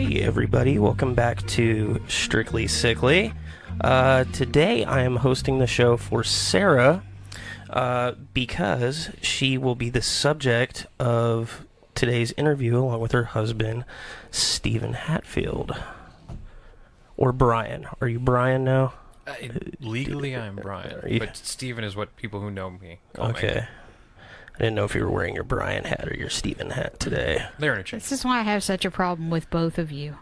Hey everybody, welcome back to Strictly Sickly. Today I am hosting the show for Sara because she will be the subject of today's interview along with her husband, Stephen Hatfield. Or Brian. Are you Brian now? Legally I'm Brian, but Stephen is what people who know me call me. Okay. I didn't know if you were wearing your Brian hat or your Stephen hat today. They're interchangeable. This is why I have such a problem with both of you.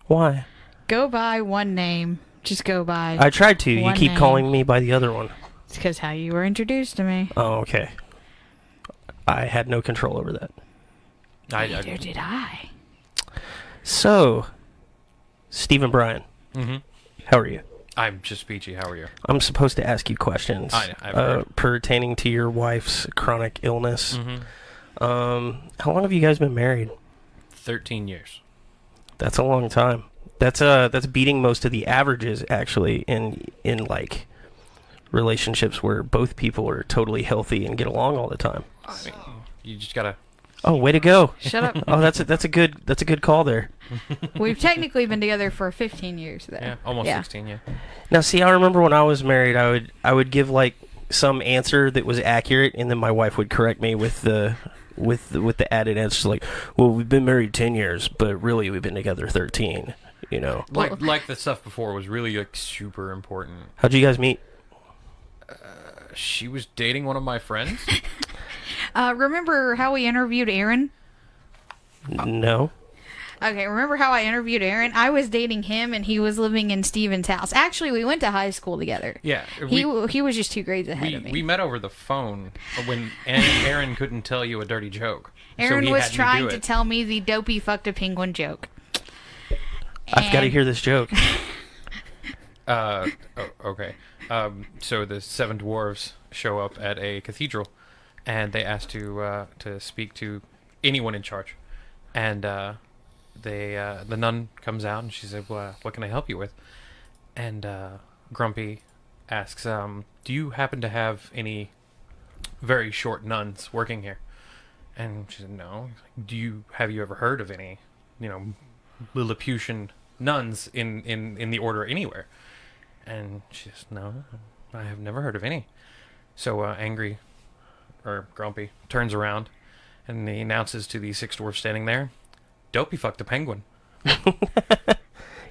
Why? Go by one name. Just go by. I tried to. You keep name. calling me by the other one. It's because how you were introduced to me. Oh, okay. I had no control over that. Neither did I. So, Stephen Brian, how are you? I'm just peachy. How are you? I'm supposed to ask you questions I've heard. pertaining to your wife's chronic illness. How long have you guys been married? 13 years. That's a long time. That's beating most of the averages actually in like relationships where both people are totally healthy and get along all the time. I mean, you just gotta. Oh, way to go! Shut up. Oh, that's a good call there. We've technically been together for 15 years, though. Yeah, almost 16. Yeah. Now, see, I remember when I was married, I would give like some answer that was accurate, and then my wife would correct me with the added answers like, "Well, we've been married 10 years, but really we've been together 13." You know, Like the stuff before was really like super important. how'd you guys meet? She was dating one of my friends. Remember how we interviewed Aaron? No. Okay, remember how I interviewed Aaron? I was dating him, and he was living in Steven's house. Actually, we went to high school together. Yeah. He was just 2 grades ahead of me. We met over the phone when Aaron couldn't tell you a dirty joke. Aaron so he was had me trying do to it. tell me the dopey fucked a penguin joke. I've got to And- hear this joke. Okay. So the 7 dwarves show up at a cathedral, and they ask to speak to anyone in charge, and the nun comes out and she said, well, "What can I help you with?" And Grumpy asks, "Do you happen to have any very short nuns working here?" And she said, "No." Have you ever heard of any, Lilliputian nuns in the order anywhere? And she says, "No, I have never heard of any." So Grumpy turns around and he announces to the 6 dwarfs standing there, "Dopey fucked a penguin."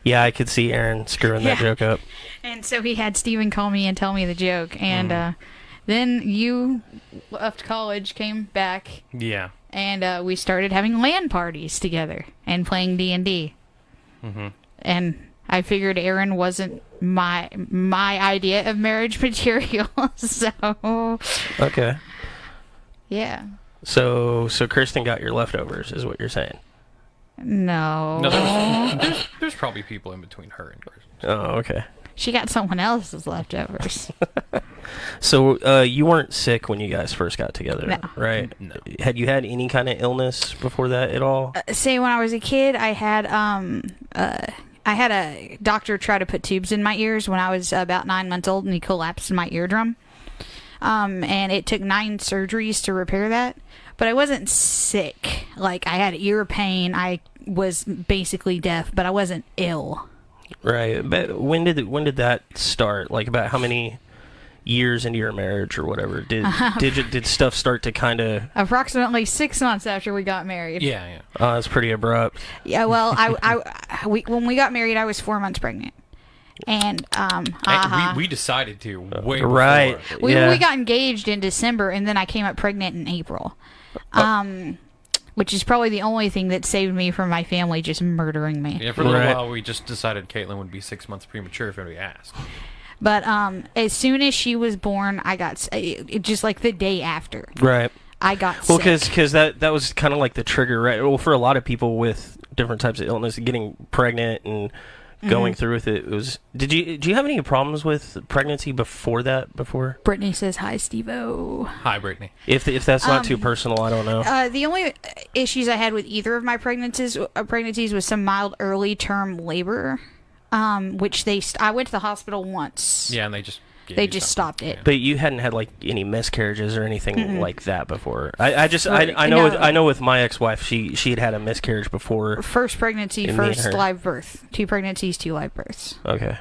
Yeah, I could see Aaron screwing that joke up. And so he had Steven call me and tell me the joke. And then you left college, came back, Yeah. and we started having LAN parties together and playing D&D. And I figured Aaron wasn't my idea of marriage material. So, Okay. yeah. So Kristen got your leftovers, is what you're saying. No. No, there's probably people in between her and Kristen. Oh, okay. She got someone else's leftovers. So you weren't sick when you guys first got together, No. right? No. Had you had any kind of illness before that at all? Say when I was a kid, I had a doctor try to put tubes in my ears when I was about 9 months old, and he collapsed my eardrum. And it took 9 surgeries to repair that. But I wasn't sick. Like, I had ear pain. I was basically deaf, but I wasn't ill. Right. But when did that start? Like, about how many years into your marriage or whatever did stuff start to kind of? Approximately 6 months after we got married. Yeah. Oh, that's pretty abrupt. Yeah. Well, when we got married, I was 4 months pregnant, and We decided to way before. Right. we Yeah. got engaged in December, and then I came up pregnant in April. Which is probably the only thing that saved me from my family just murdering me. Yeah, for a little Right. while we just decided Caitlin would be 6 months premature if anybody asked. But as soon as she was born, I got just like the day after. Right. I got Well, sick. because that was kind of like the trigger, right? Well, for a lot of people with different types of illness, getting pregnant and going through with it was. Do you have any problems with pregnancy before that? Before Brittany says hi, Steve-O. Hi, Brittany. if that's not too personal, I don't know. The only issues I had with either of my pregnancies was some mild early term labor, which I went to the hospital once. Yeah, and they just Yeah, They you just stopped it. But you hadn't had like any miscarriages or anything like that before. I know No. I know with my ex-wife she had a miscarriage before. First pregnancy, And me and first her. live birth. 2 pregnancies, 2 live births. Okay.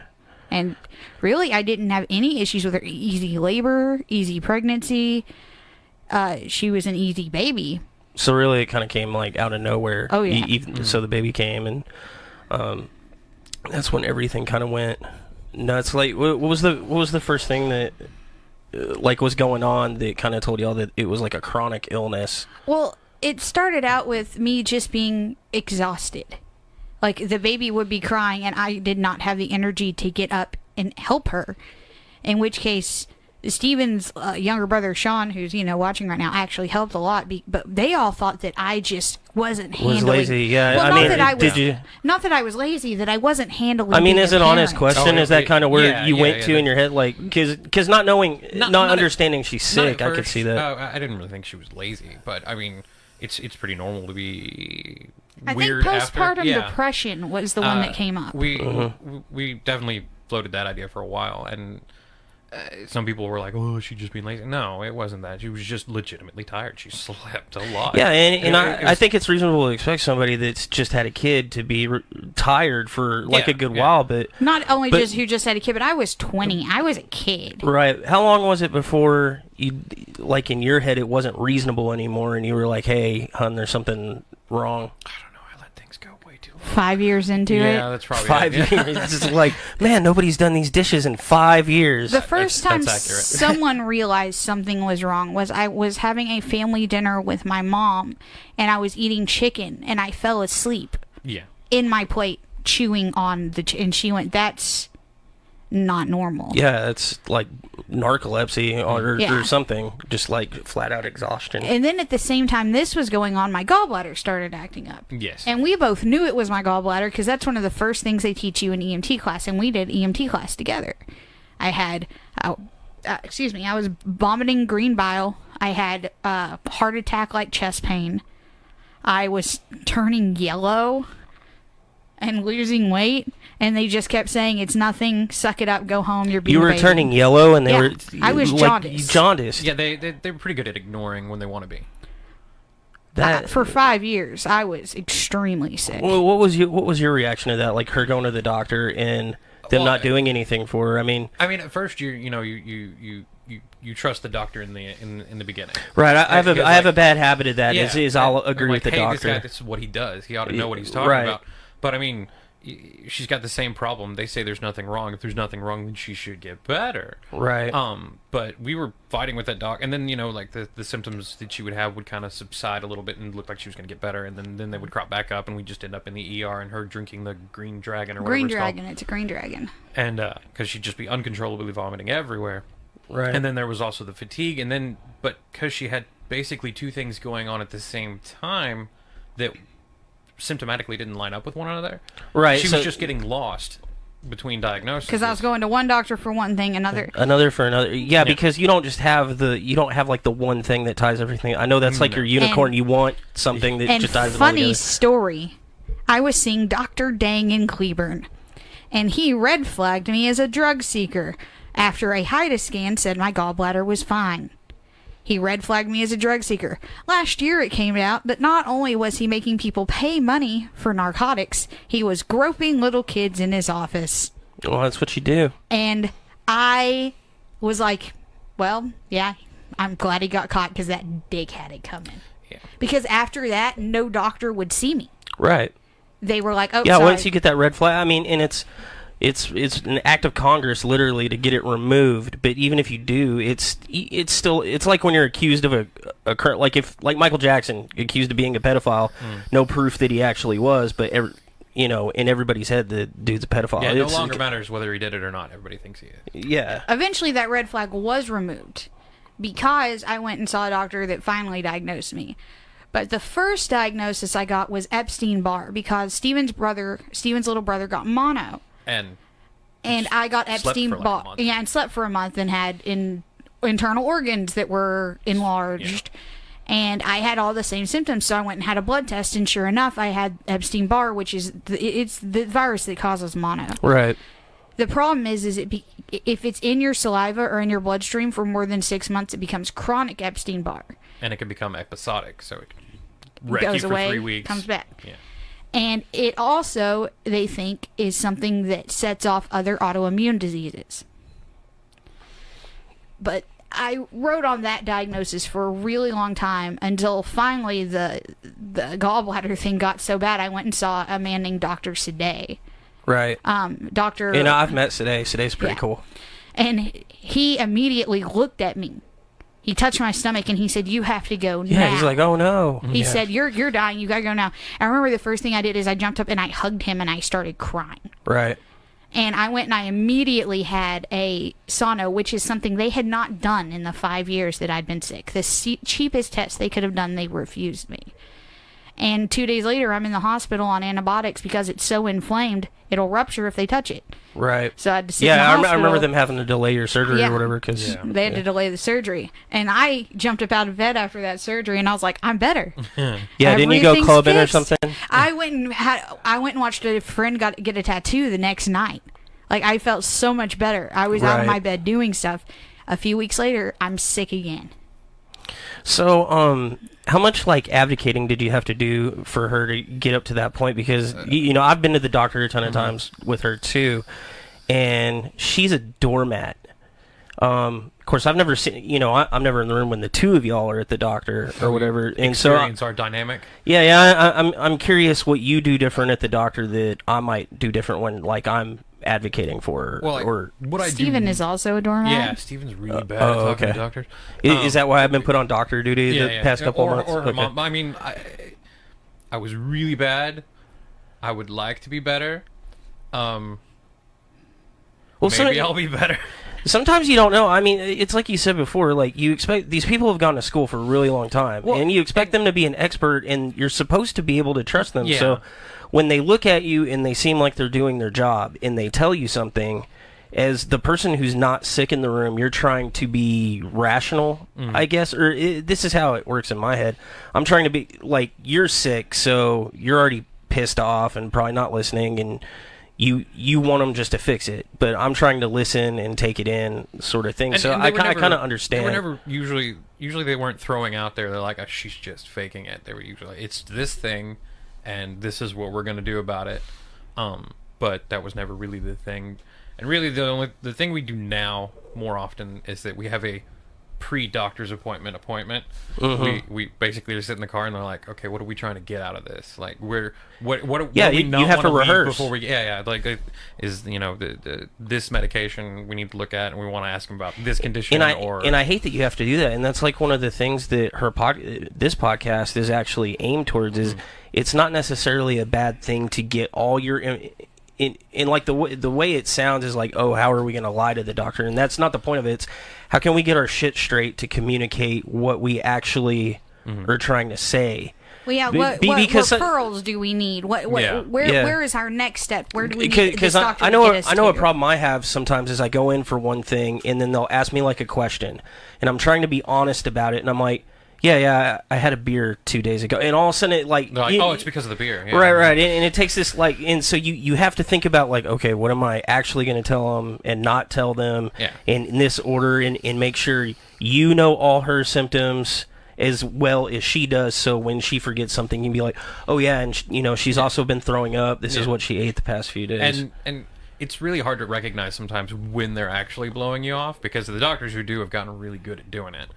And really, I didn't have any issues with her. Easy labor, easy pregnancy. She was an easy baby. So really, it kind of came like out of nowhere. Oh, yeah. So the baby came, and that's when everything kind of went nuts. Like, what was the first thing that like was going on that kind of told y'all that it was like a chronic illness? Well, it started out with me just being exhausted. Like, the baby would be crying, and I did not have the energy to get up and help her. In which case, Steven's younger brother, Sean, who's, watching right now, actually helped a lot. But they all thought that I just wasn't handling... Was lazy, yeah. Well, I not mean, that I was, did you... Not that I was lazy, that I wasn't handling I mean, being is a it an honest parent. question? Is that kind of where you went to yeah. in your head? Like, because not knowing, not understanding she's sick, I could see that. I didn't really think she was lazy, but I mean, it's pretty normal to be I think weird postpartum after. Yeah. depression was the one that came up. We definitely floated that idea for a while, and some people were like, "Oh, she's just being lazy." No, it wasn't that. She was just legitimately tired. She slept a lot. Yeah, and I think it's reasonable to expect somebody that's just had a kid to be tired for like a good while. But Not only just who just had a kid, but I was 20. I was a kid. Right. How long was it before you, like in your head, it wasn't reasonable anymore, and you were like, "Hey, hun, there's something wrong." I don't know. I let things go way too long. 5 years into it. Yeah, that's probably 5 it. years. It's just like, man, nobody's done these dishes in 5 years. The first time that's accurate. someone realized something was wrong was I was having a family dinner with my mom, and I was eating chicken, and I fell asleep Yeah. in my plate chewing on and she went, "That's not normal." Yeah, it's like narcolepsy or Yeah. something, just like flat out exhaustion. And then at the same time this was going on, my gallbladder started acting up. Yes. And we both knew it was my gallbladder because that's one of the first things they teach you in EMT class, and we did EMT class together. I had, I was vomiting green bile. I had heart attack-like chest pain. I was turning yellow and losing weight, and they just kept saying, "It's nothing, suck it up, go home, you're being You a were baby." turning yellow, and they Yeah, were. I was like, jaundiced. Jaundiced. Yeah, they're pretty good at ignoring when they want to be. For 5 years, I was extremely sick. Well, what was your reaction to that? Like her going to the doctor and them not doing anything for her. I mean, at first you trust the doctor in the beginning. right? I have Because, I have a bad habit of that. Yeah, Is I'll and agree like, with the hey, doctor. This is what he does. He ought to know what he's talking Right. about. But I mean, she's got the same problem. They say there's nothing wrong. If there's nothing wrong, then she should get better. Right. But we were fighting with that doc, and then like the symptoms that she would have would kind of subside a little bit and look like she was going to get better, and then they would crop back up, and we just end up in the ER and her drinking the green dragon or whatever Green it's called. dragon, it's a green dragon. And because she'd just be uncontrollably vomiting everywhere. Right. And then there was also the fatigue, and then but because she had basically 2 things going on at the same time that symptomatically didn't line up with one another. Right. She so was just getting lost between diagnoses. Because I was going to one doctor for one thing, another for another. Yeah, because you don't just have like the one thing that ties everything. I know that's like your unicorn. And- you want something that And just ties it all funny together. story, I was seeing Dr. Dang in Cleburne, and he red flagged me as a drug seeker after a HIDA scan said my gallbladder was fine. He red flagged me as a drug seeker. Last year it came out that not only was he making people pay money for narcotics, he was groping little kids in his office. Well, that's what you do. And I was like, well, yeah, I'm glad he got caught because that dick had it coming. Yeah. Because after that, no doctor would see me. Right. They were like, "Oh, Yeah. sorry." Once you get that red flag, I mean, and it's an act of Congress literally to get it removed. But even if you do, it's like when you're accused of a current, like Michael Jackson accused of being a pedophile, no proof that he actually was, but in everybody's head the dude's a pedophile. Yeah, no longer matters whether he did it or not. Everybody thinks he is. Yeah. Eventually, that red flag was removed because I went and saw a doctor that finally diagnosed me. But the first diagnosis I got was Epstein-Barr because Steven's little brother got mono. And I got slept for like a Epstein-Barr. month. Yeah, and slept for a month and had internal organs that were enlarged. Yeah. And I had all the same symptoms, so I went and had a blood test, and sure enough, I had Epstein-Barr, which is it's the virus that causes mono. Right. The problem is if it's in your saliva or in your bloodstream for more than 6 months, it becomes chronic Epstein-Barr. And it can become episodic, so it can wreck you Goes for away, 3 weeks. comes back. Yeah. And it also, they think, is something that sets off other autoimmune diseases. But I wrote on that diagnosis for a really long time until finally the gallbladder thing got so bad. I went and saw a man named Dr. Sadeh. Right. Dr. And I've met Sadeh. Sadeh's pretty cool. And he immediately looked at me. He touched my stomach and he said, "You have to go now." Yeah, he's like, "Oh no." He said, "You're dying. You gotta go now." I remember the first thing I did is I jumped up and I hugged him and I started crying. Right. And I went and I immediately had a sono, which is something they had not done in the 5 years that I'd been sick. The cheapest test they could have done, they refused me. And 2 days later, I'm in the hospital on antibiotics because it's so inflamed, it'll rupture if they touch it. Right. So I had to sit in the I hospital. remember them having to delay your surgery Yeah. or whatever because They had to delay the surgery. And I jumped up out of bed after that surgery and I was like, I'm better. Yeah, didn't you go Everything's clubbing or fixed. something? I went and watched a friend get a tattoo the next night. Like, I felt so much better. I was out of Right. my bed doing stuff. A few weeks later, I'm sick again. So, how much like advocating did you have to do for her to get up to that point? Because you know, I've been to the doctor a ton of times with her too, and she's a doormat. Of course, I've never seen. You know, I'm never in the room when the two of y'all are at the doctor or whatever. And so, Experience our dynamic. I'm curious what you do different at the doctor that I might do different when like I'm advocating for her. Well, or what I Stephen do, is also a doormat. Yeah, Stephen's really bad at talking to doctors. Is that why I've been put on doctor duty the past couple or, months? Or her Okay. mom. I mean, I was really bad. I would like to be better. Well, Maybe I'll be better. Sometimes you don't know. I mean, it's like you said before. Like you expect these people have gone to school for a really long time, and you expect them to be an expert, and you're supposed to be able to trust them. Yeah. So when they look at you and they seem like they're doing their job, and they tell you something, as the person who's not sick in the room, you're trying to be rational, I guess. Or this is how it works in my head. I'm trying to be like, you're sick, so you're already pissed off and probably not listening, and you want them just to fix it, but I'm trying to listen and take it in, sort of thing. And I they were never- kind of understand. They were never usually they weren't throwing out there. They're like, oh, she's just faking it. They were usually, it's this thing, and this is what we're gonna do about it. But that was never really the thing. And really, the thing we do now more often is that we have a pre-doctor's appointment. We basically just sit in the car and they're like, okay, what are we trying to get out of this? Like, what do we not you have to wanna leave rehearse before we like is this medication we need to look at, and we want to ask them about this condition. And I hate that you have to do that, and that's like one of the things that this podcast is actually aimed towards. Is it's not necessarily a bad thing to get all your in like the way it sounds is like, oh, how are we going to lie to the doctor? And that's not the point of it. It's how can we get our shit straight to communicate what we actually are trying to say. Well, yeah. What referrals do we need? Where is our next step? Where do we need this doctor I to get us know a to? problem I have sometimes is I go in for one thing and then they'll ask me like a question, and I'm trying to be honest about it, and I'm like, yeah, I had a beer 2 days ago, and all of a sudden it like, it's because of the beer. Yeah. Right, and it takes this like, and so you have to think about like, okay, what am I actually going to tell them and not tell them, in this order, and make sure you know all her symptoms as well as she does, so when she forgets something, you can be like, oh yeah, and she's also been throwing up. This is what she ate the past few days. And it's really hard to recognize sometimes when they're actually blowing you off, because the doctors who do have gotten really good at doing it.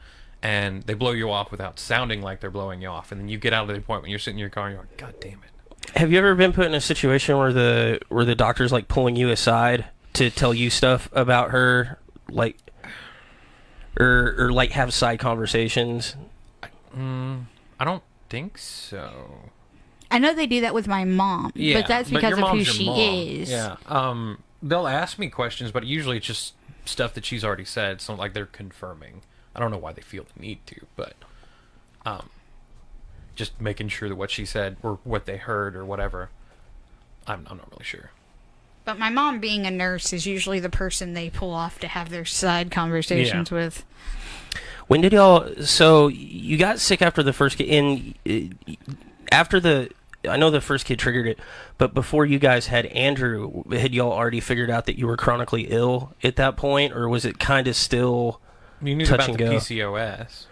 And they blow you off without sounding like they're blowing you off, and then you get out of the appointment, you're sitting in your car, and you're like, God damn it. Have you ever been put in a situation where the doctor's like pulling you aside to tell you stuff about her, like, or like have side conversations? I don't think so. I know they do that with my mom, but that's because of who she is. Yeah. They'll ask me questions, but usually it's just stuff that she's already said, so like they're confirming. I don't know why they feel the need to, but just making sure that what she said or what they heard or whatever. I'm not really sure. But my mom, being a nurse, is usually the person they pull off to have their side conversations with. When did y'all? So you got sick after the first, after the I know the first kid triggered it, but before you guys had Andrew, had y'all already figured out that you were chronically ill at that point, or was it kind of still You knew touch about and the go? PCOS.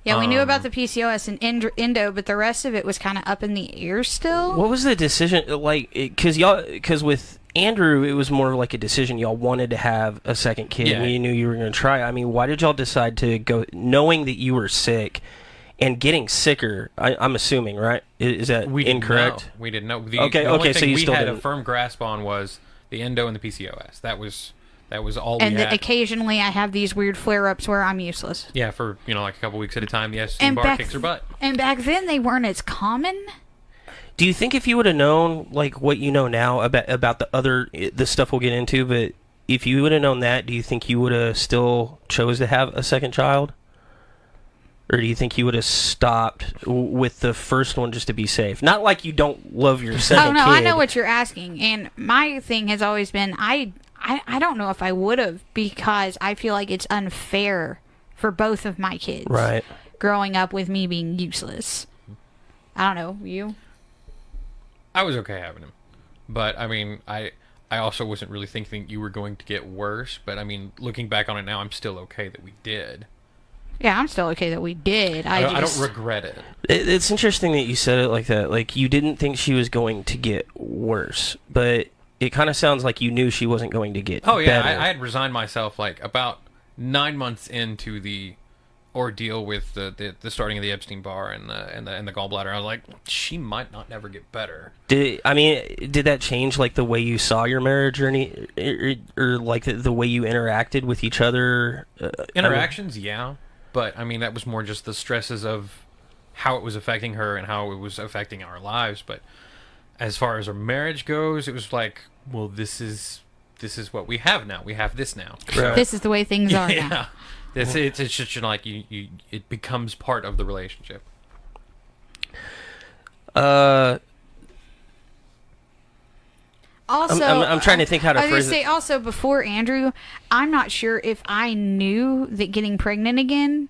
Yeah, we knew about the PCOS and endo, but the rest of it was kind of up in the air still. What was the decision like? Because with Andrew, it was more like a decision. Y'all wanted to have a second kid, Yeah. and you knew you were going to try. I mean, why did y'all decide to go, knowing that you were sick and getting sicker? I'm assuming, right? Is that incorrect? We didn't know. The Okay, only okay, so thing you we still had a didn't. firm grasp on was the endo and the PCOS. That was all And we had. occasionally I have these weird flare-ups where I'm useless. Yeah, for like a couple weeks at a time, the estrogen And bar kicks her butt. And back then they weren't as common. Do you think if you would have known like what you know now about the stuff we'll get into, but if you would have known that, do you think you would have still chose to have a second child? Or do you think you would have stopped with the first one just to be safe? Not like you don't love your second Oh no, kid. I know what you're asking. And my thing has always been I don't know if I would have, because I feel like it's unfair for both of my kids. Right. Growing up with me being useless. I don't know, you? I was okay having him, but I mean, I also wasn't really thinking you were going to get worse. But I mean, looking back on it now, I'm still okay that we did. Yeah, I'm still okay that we did. I don't regret it. It's interesting that you said it like that. Like, you didn't think she was going to get worse, but it kind of sounds like you knew she wasn't going to get better. I had resigned myself like about 9 months into the ordeal with the starting of the Epstein bar and the gallbladder. I was like, she might not never get better. Did that change like the way you saw your marriage, or like the way you interacted with each other? Interactions, yeah, but I mean that was more just the stresses of how it was affecting her and how it was affecting our lives. But as far as our marriage goes, it was like, well, this is what we have now. We have this now. Right. This is the way things are now. Yeah. It's just like it becomes part of the relationship. Also, I'm trying to think how to I was gonna phrase say it. also before Andrew, I'm not sure if I knew that getting pregnant again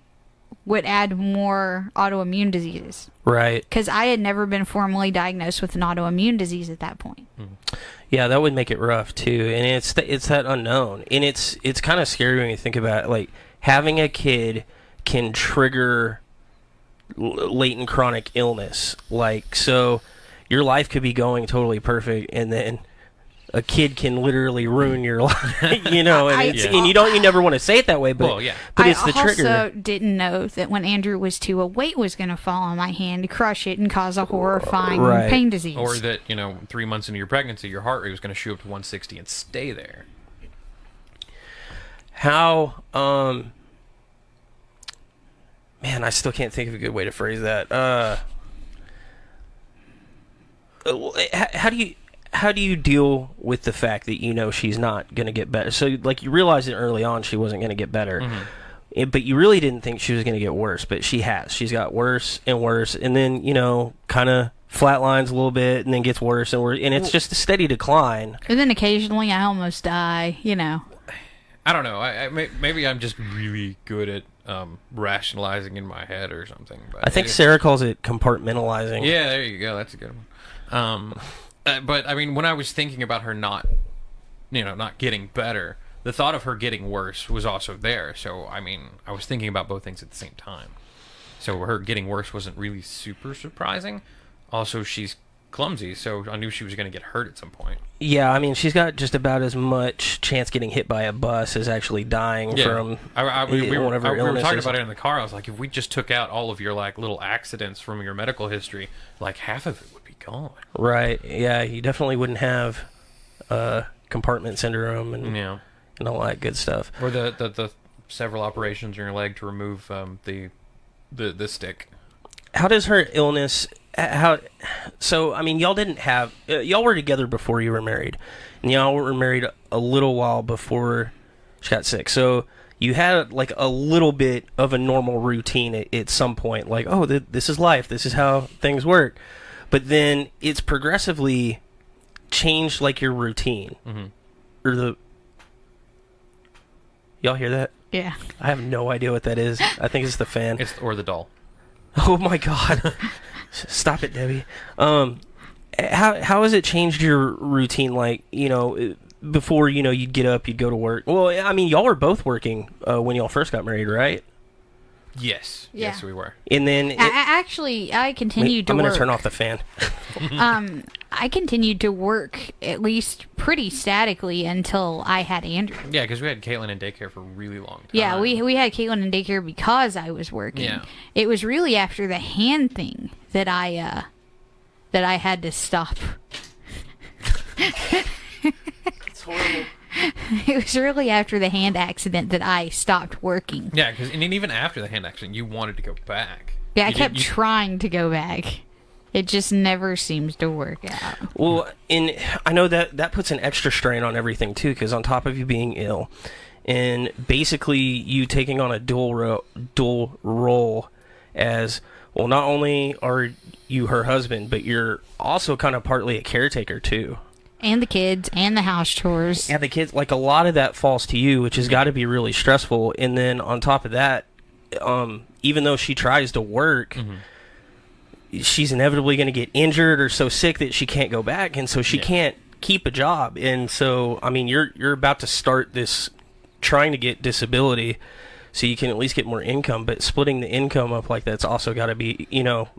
would add more autoimmune diseases, Right. because I had never been formally diagnosed with an autoimmune disease at that point. Yeah, that would make it rough too, and it's that unknown, and it's kind of scary when you think about it. Like, having a kid can trigger latent chronic illness. Like, so your life could be going totally perfect, and then a kid can literally ruin your life. And you never want to say it that way, but Well, yeah. but it's the I trigger. also didn't know that when Andrew was 2, a weight was going to fall on my hand, crush it, and cause a horrifying Right. pain disease. Or that 3 months into your pregnancy, your heart rate was going to shoot up to 160 and stay there. How man, I still can't think of a good way to phrase that. How do you deal with the fact that she's not going to get better? So, like, you realized it early on she wasn't going to get better, but you really didn't think she was going to get worse. But she has. She's got worse and worse, and then kind of flatlines a little bit, and then gets worse and worse, and it's just a steady decline. And then occasionally I almost die, I don't know. Maybe I'm just really good at rationalizing in my head or something. But I think Sara calls it compartmentalizing. Yeah, there you go. That's a good one. But I mean, when I was thinking about her not getting better, the thought of her getting worse was also there. So I mean, I was thinking about both things at the same time. So her getting worse wasn't really super surprising. Also, she's clumsy, so I knew she was going to get hurt at some point. Yeah, I mean, she's got just about as much chance getting hit by a bus as actually dying from we were whatever talking illnesses. about it in the car. I was like, if we just took out all of your like little accidents from your medical history, like half of it would be gone. Right. Yeah, you definitely wouldn't have compartment syndrome and all that good stuff. Or the several operations in your leg to remove the stick. How does her illness? So I mean, y'all didn't have y'all were together before you were married, and y'all were married a little while before she got sick. So you had like a little bit of a normal routine at some point, like, oh, this is life, this is how things work. But then it's progressively changed, like, your routine, or y'all hear that? Yeah. I have no idea what that is. I think it's the fan. Or the doll. Oh my God! Stop it, Debbie. How has it changed your routine? Like, before, you'd get up, you'd go to work. Well, I mean, y'all were both working when y'all first got married, right? Yes. Yeah. Yes, we were. And then I continued to work. I'm going to turn off the fan. I continued to work at least pretty statically until I had Andrew. Yeah, because we had Caitlin in daycare for a really long time. Yeah, we had Caitlin in daycare because I was working. Yeah. It was really after the hand thing that I had to stop. It's horrible. It was really after the hand accident that I stopped working. Yeah, and then even after the hand accident, you wanted to go back. Yeah, I kept trying to go back. It just never seems to work out. Well, and I know that puts an extra strain on everything too, because on top of you being ill, and basically you taking on a dual role as, well, not only are you her husband, but you're also kind of partly a caretaker too. And the kids, and the house chores. Yeah, the kids, like, a lot of that falls to you, which has got to be really stressful. And then on top of that, even though she tries to work, she's inevitably going to get injured or so sick that she can't go back, and so she can't keep a job. And so, I mean, you're about to start this, trying to get disability so you can at least get more income, but splitting the income up like that's also got to be,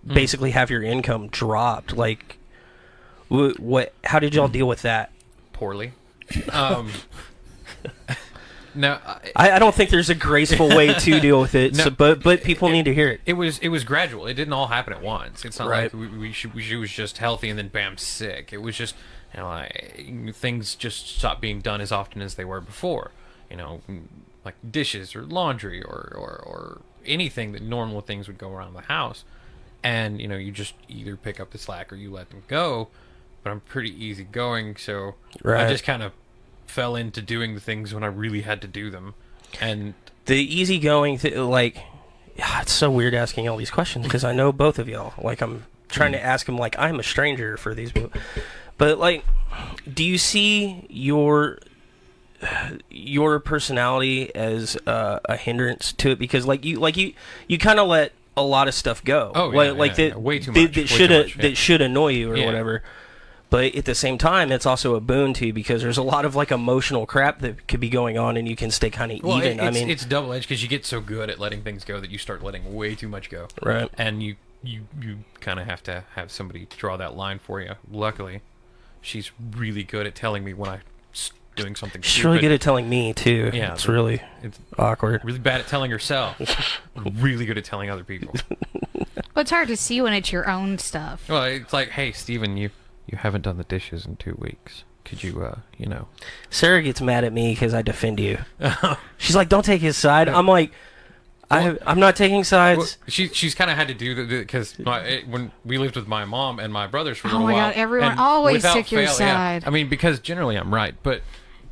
basically have your income dropped. Like, how did y'all deal with that? Poorly. No, I don't think there's a graceful way to deal with it. No, so, but people need to hear it. It was gradual. It didn't all happen at once. It's not Right. like she was just healthy and then bam, sick. It was just, things just stopped being done as often as they were before. Like dishes or laundry or anything that normal things would go around the house. And you just either pick up the slack or you let them go. But I'm pretty easygoing, so Right. I just kind of fell into doing the things when I really had to do them. And The easygoing, it's so weird asking all these questions because I know both of y'all. Like, I'm trying to ask them like I'm a stranger for these people. But, like, do you see your personality as a hindrance to it? Because, you kind of let a lot of stuff go. Oh, yeah, way too much. That should annoy you or Yeah. whatever. But at the same time, it's also a boon to you because there's a lot of, like, emotional crap that could be going on, and you can stay kind of even. It's double-edged because you get so good at letting things go that you start letting way too much go. Right. And you kind of have to have somebody draw that line for you. Luckily, she's really good at telling me when I'm doing something She's stupid. really good at telling me, too. Yeah, It's really awkward. really bad at telling herself. Really good at telling other people. Well, it's hard to see when it's your own stuff. Well, it's like, hey, Steven, you haven't done the dishes in 2 weeks. Could you, Sarah gets mad at me because I defend you. She's like, don't take his side. I'm like, I'm not taking sides. Well, she's kind of had to do because when we lived with my mom and my brothers for a Oh little my while, God, everyone and always without took your fail, yeah. side. I mean, because generally I'm right, but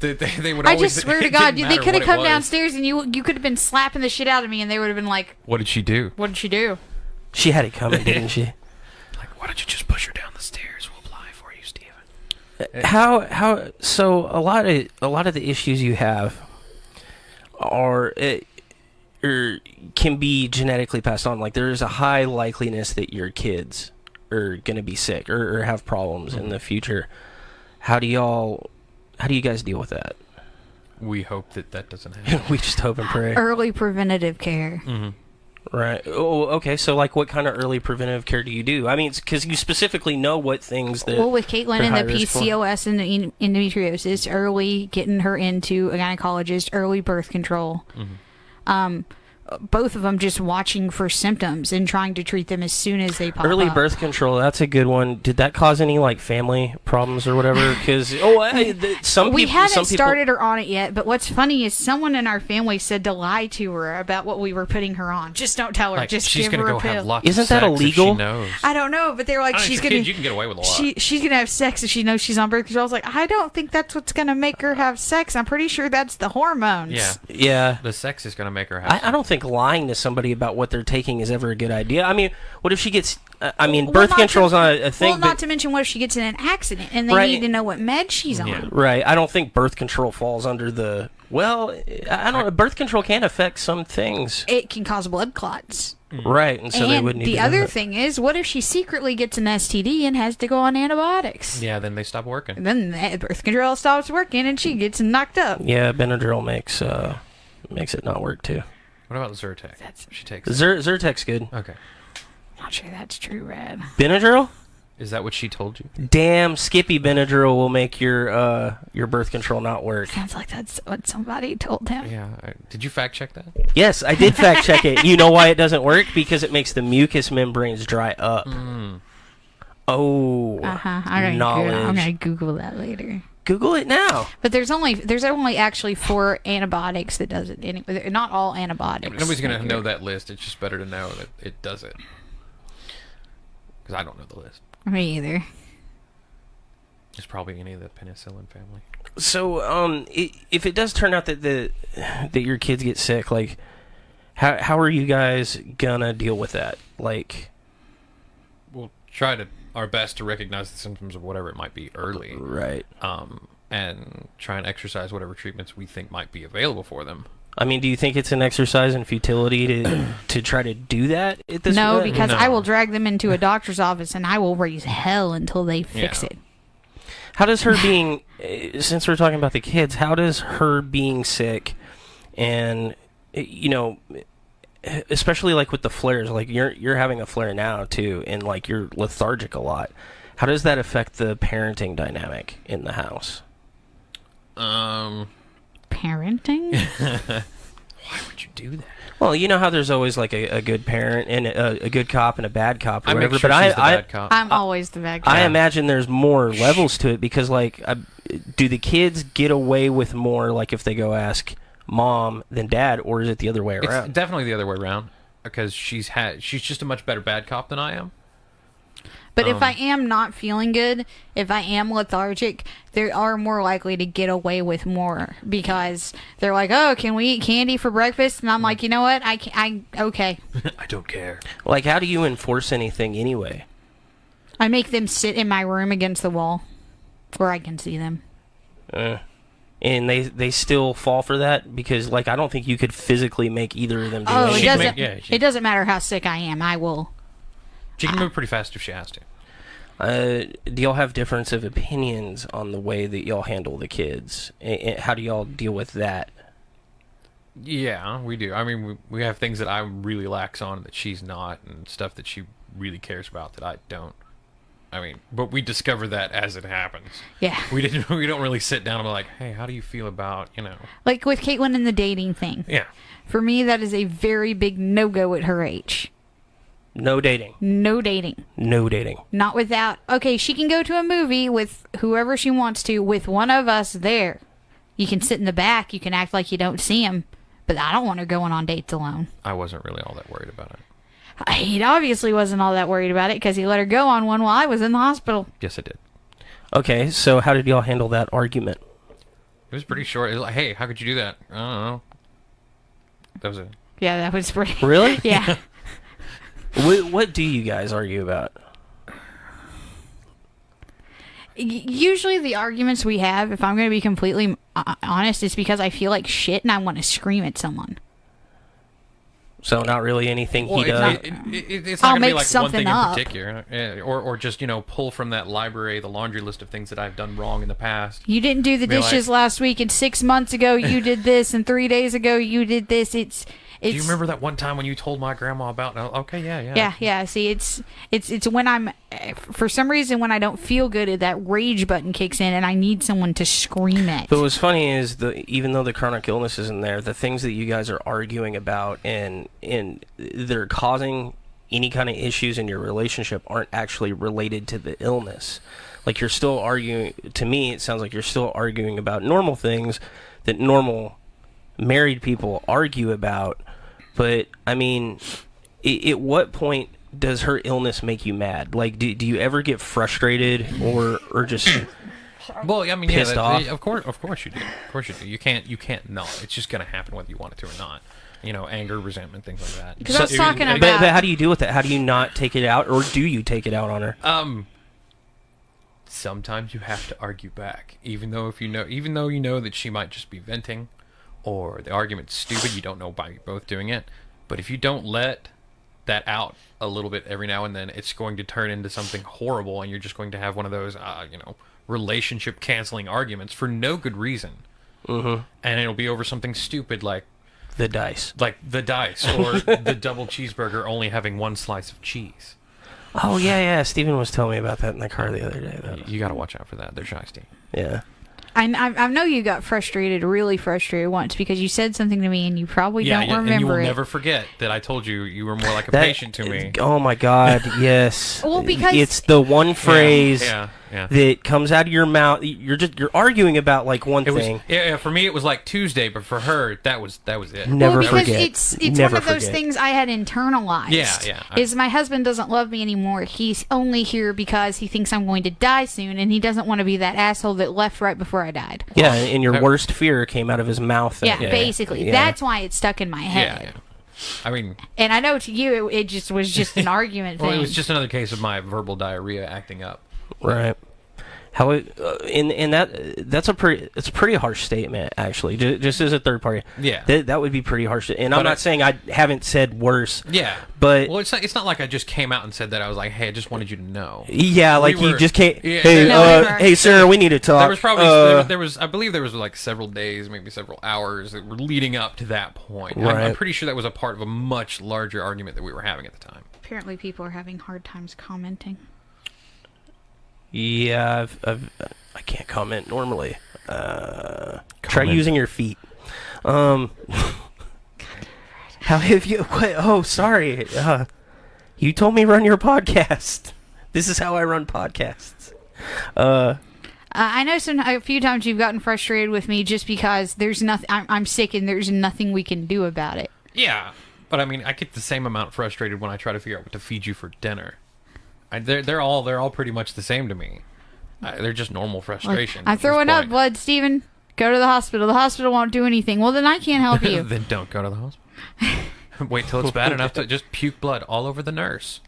they would I always. just swear to it God, didn't they matter could have what it come was. downstairs and you could have been slapping the shit out of me, and they would have been like, What did she do? "What did she do?" She had it coming, didn't she? Like, why don't you just push her down the stairs? We'll apply for you, Steven. How so a lot of the issues you have are or can be genetically passed on. Like, there's a high likeliness that your kids are going to be sick or have problems in the future. How do you guys deal with that? We hope that doesn't happen. We just hope and pray. Early preventative care. Mm-hmm. Right. Oh, okay. So, like, what kind of early preventative care do you do? I mean, it's because you specifically know what things that. Well, with Caitlin they're and high the risk for. PCOS and the endometriosis, early getting her into a gynecologist, early birth control. Mm-hmm. Both of them just watching for symptoms and trying to treat them as soon as they pop Early up. birth control, that's a good one. Did that cause any, like, family problems or whatever? Because, We haven't started her on it yet, but what's funny is someone in our family said to lie to her about what we were putting her on. Just don't tell her. Like, just she's give gonna her go a pill. have lots Isn't of that sex if illegal? she knows. I don't know, but they're like, I don't know, she's if you're gonna. kids, you can get away with a lot. She's gonna have sex if she knows she's on birth control. I was like, I don't think that's what's gonna make her have sex. I'm pretty sure that's the hormones. Yeah. Yeah. The sex is gonna make her happy. I don't think lying to somebody about what they're taking is ever a good idea. I mean, what if she gets... Well, birth not control is to- not a thing, Well, but... not to mention what if she gets in an accident and they Right. need to know what med she's on. Yeah. Right. I don't think birth control falls under the Well, I don't know. Birth control can affect some things. It can cause blood clots. Right, and so they wouldn't need the to do other that. thing is, what if she secretly gets an STD and has to go on antibiotics? Yeah, then they stop working. And then the birth control stops working and she gets knocked up. Yeah, Benadryl makes it not work too. What about Zyrtec? She takes it. Zyrtec's good. Okay. Not sure that's true, Rad. Benadryl? Is that what she told you? Damn, Skippy Benadryl will make your birth control not work. Sounds like that's what somebody told him. Yeah. Did you fact check that? Yes, I did fact check it. You know why it doesn't work? Because it makes the mucous membranes dry up. Oh, I'm knowledge. gonna Google that later. Google it now. But there's only actually 4 antibiotics that does it. Not all antibiotics. Nobody's gonna know that list. It's just better to know that it does it. Because I don't know the list. Me either. It's probably any of the penicillin family. So, if it does turn out that your kids get sick, like, how are you guys gonna deal with that? Like, We'll try our best to recognize the symptoms of whatever it might be early. right? And try and exercise whatever treatments we think might be available for them. I mean, do you think it's an exercise in futility to try to do that at this No, point? because No. I will drag them into a doctor's office and I will raise hell until they fix Yeah. it. How does her being, since we're talking about the kids, how does her being sick and, especially like with the flares, like you're having a flare now too, and like you're lethargic a lot. How does that affect the parenting dynamic in the house? Parenting? Why would you do that? Well, you know how there's always like a good parent and a good cop and a bad cop or I whatever. make sure but she's the bad cop. I'm always the bad guy. I imagine there's more levels to it because, like, do the kids get away with more, like, if they go ask mom than dad, or is it the other way It's around? definitely the other way around because she's just a much better bad cop than I am. But if I am not feeling good, if I am lethargic, they are more likely to get away with more because they're like, "Oh, can we eat candy for breakfast?" And I'm like, "You know what? Okay." I don't care. Like, how do you enforce anything anyway? I make them sit in my room against the wall where I can see them. And they still fall for that because, like, I don't think you could physically make either of them do Oh, anything. it doesn't. She- It doesn't matter how sick I am. I will. She can move pretty fast if she has to. Do y'all have difference of opinions on the way that y'all handle the kids? How do y'all deal with that? Yeah, we do. I mean, we have things that I'm really lax on that she's not, and stuff that she really cares about that I don't. I mean, but we discover that as it happens. Yeah. We don't really sit down and be like, hey, how do you feel about, Like with Caitlin and the dating thing. Yeah. For me, that is a very big no-go at her age. No dating. No dating. No dating. Not without... Okay, she can go to a movie with whoever she wants to, with one of us there. You can sit in the back. You can act like you don't see him. But I don't want her going on dates alone. I wasn't really all that worried about it. He obviously wasn't all that worried about it because he let her go on one while I was in the hospital. Yes, I did. Okay, so how did y'all handle that argument? It was pretty short. It was like, hey, how could you do that? I don't know. That was it. Yeah, that was pretty... Really? Yeah. What do you guys argue about? Usually the arguments we have, if I'm going to be completely honest, is because I feel like shit and I want to scream at someone. So not really anything he Well, does. it's I'll not going to be make like one something thing up. in particular. Or just, pull from that library the laundry list of things that I've done wrong in the past. You didn't do the Be like- dishes last week, and 6 months ago you did this, and 3 days ago you did this. It's Do you remember that one time when you told my grandma about... Okay, yeah. Yeah. See, it's when I'm, for some reason, when I don't feel good, that rage button kicks in, and I need someone to scream at. But what's funny is even though the chronic illness isn't there, the things that you guys are arguing about and they're causing any kind of issues in your relationship aren't actually related to the illness. Like, you're still arguing. To me, it sounds like you're still arguing about normal things that normal married people argue about. But I mean, at what point does her illness make you mad? Like, do you ever get frustrated or just Well, I mean, pissed off? Of course you do. Of course you do. You can't not. It's just going to happen whether you want it to or not. Anger, resentment, things like that. Because I was talking about... But how do you deal with that? How do you not take it out, or do you take it out on her? Sometimes you have to argue back, even though you know that she might just be venting, or the argument's stupid, you don't know why you're both doing it. But if you don't let that out a little bit every now and then, it's going to turn into something horrible, and you're just going to have one of those, relationship canceling arguments for no good reason. Mm-hmm. And it'll be over something stupid like The dice. or the double cheeseburger only having one slice of cheese. Oh, yeah. Stephen was telling me about that in the car the other day, though. You got to watch out for that. They're shiesty. Yeah. I know you got really frustrated once because you said something to me and you probably don't remember and you will it. never forget that I told you were more like a patient to me. Oh my God, yes. Well, because it's the one phrase Yeah. that comes out of your mouth. You're arguing about like one thing. For me it was like Tuesday, but for her that was it. Never because forget. it's Never one of those forget. things I had internalized. Yeah. Is my husband doesn't love me anymore. He's only here because he thinks I'm going to die soon, and he doesn't want to be that asshole that left right before I died. Yeah, and your worst fear came out of his mouth. Yeah, basically. Yeah. That's why it's stuck in my head. Yeah. I mean, And I know to you it just was just an argument thing. well, it was just another case of my verbal diarrhea acting up. Right. How it it's a pretty harsh statement, actually. Just as a third party. Yeah. That would be pretty harsh. And I'm not saying I haven't said worse. Yeah. But well, it's not like I just came out and said that. I was like, hey, I just wanted you to know. Yeah, like We you were- just can't. Yeah. Hey, No, hey, Sarah, we need to talk. There was probably I believe there was like several days, maybe several hours that were leading up to that point. I'm Right. pretty sure that was a part of a much larger argument that we were having at the time. Apparently people are having hard times commenting. Yeah, I can't comment normally. Try Comment. using your feet. How have you? What, oh, sorry. You told me run your podcast. This is how I run podcasts. I know a few times you've gotten frustrated with me just because there's nothing. I'm sick and there's nothing we can do about it. Yeah, but I mean, I get the same amount frustrated when I try to figure out what to feed you for dinner. They're all pretty much the same to me. They're just normal frustration. I'm throwing up blood, Stephen. Go to the hospital. The hospital won't do anything. Well, then I can't help you. Then don't go to the hospital. Wait till it's bad enough to just puke blood all over the nurse.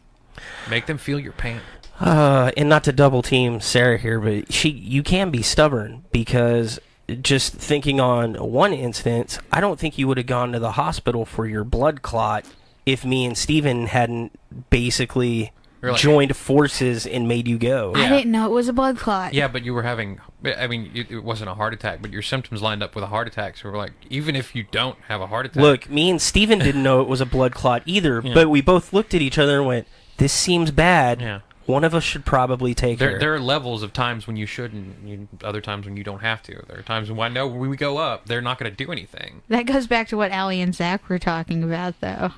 Make them feel your pain. And not to double team Sarah here, but you can be stubborn because just thinking on one instance, I don't think you would have gone to the hospital for your blood clot if me and Steven hadn't basically Really? joined forces and made you go. Yeah. I didn't know it was a blood clot. Yeah, but you were having, I mean, it wasn't a heart attack, but your symptoms lined up with a heart attack. So we're like, even if you don't have a heart attack. Look, me and Steven didn't know it was a blood clot either, Yeah. but we both looked at each other and went, this seems bad. Yeah. One of us should probably take her. There are levels of times when you should and other times when you don't have to. There are times when I know when we go up, they're not going to do anything. That goes back to what Allie and Zach were talking about, though.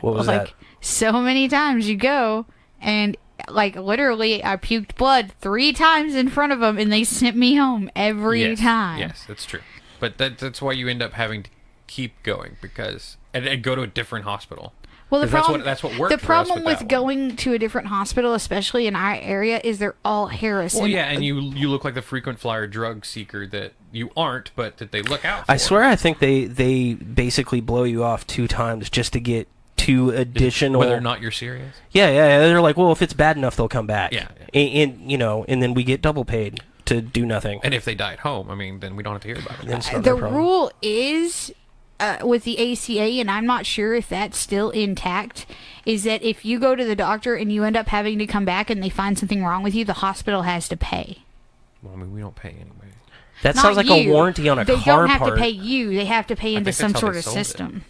What was like, that? so many times you go, and, like, literally, I puked blood 3 times in front of them, and they sent me home every time. Yes, that's true. But that's why you end up having to keep going and go to a different hospital. Well, the 'Cause problem, that's what worked the for us problem with with that one. going to a different hospital, especially in our area, is they're all Harris. Well, yeah, and you look like the frequent flyer drug seeker that you aren't, but that they look out for. I swear I think they basically blow you off 2 times just to get 2 additional... Whether or not you're serious. Yeah. They're like, well, if it's bad enough, they'll come back. Yeah. And then we get double paid to do nothing. And if they die at home, I mean, then we don't have to hear about it. Then it's not the their problem. rule is with the ACA, and I'm not sure if that's still intact, is that if you go to the doctor and you end up having to come back and they find something wrong with you, the hospital has to pay. Well, I mean, we don't pay anyway. That Not sounds like a you. warranty on a They car don't have part. to pay you. They have to pay into think some that's how sort they of sold it. system.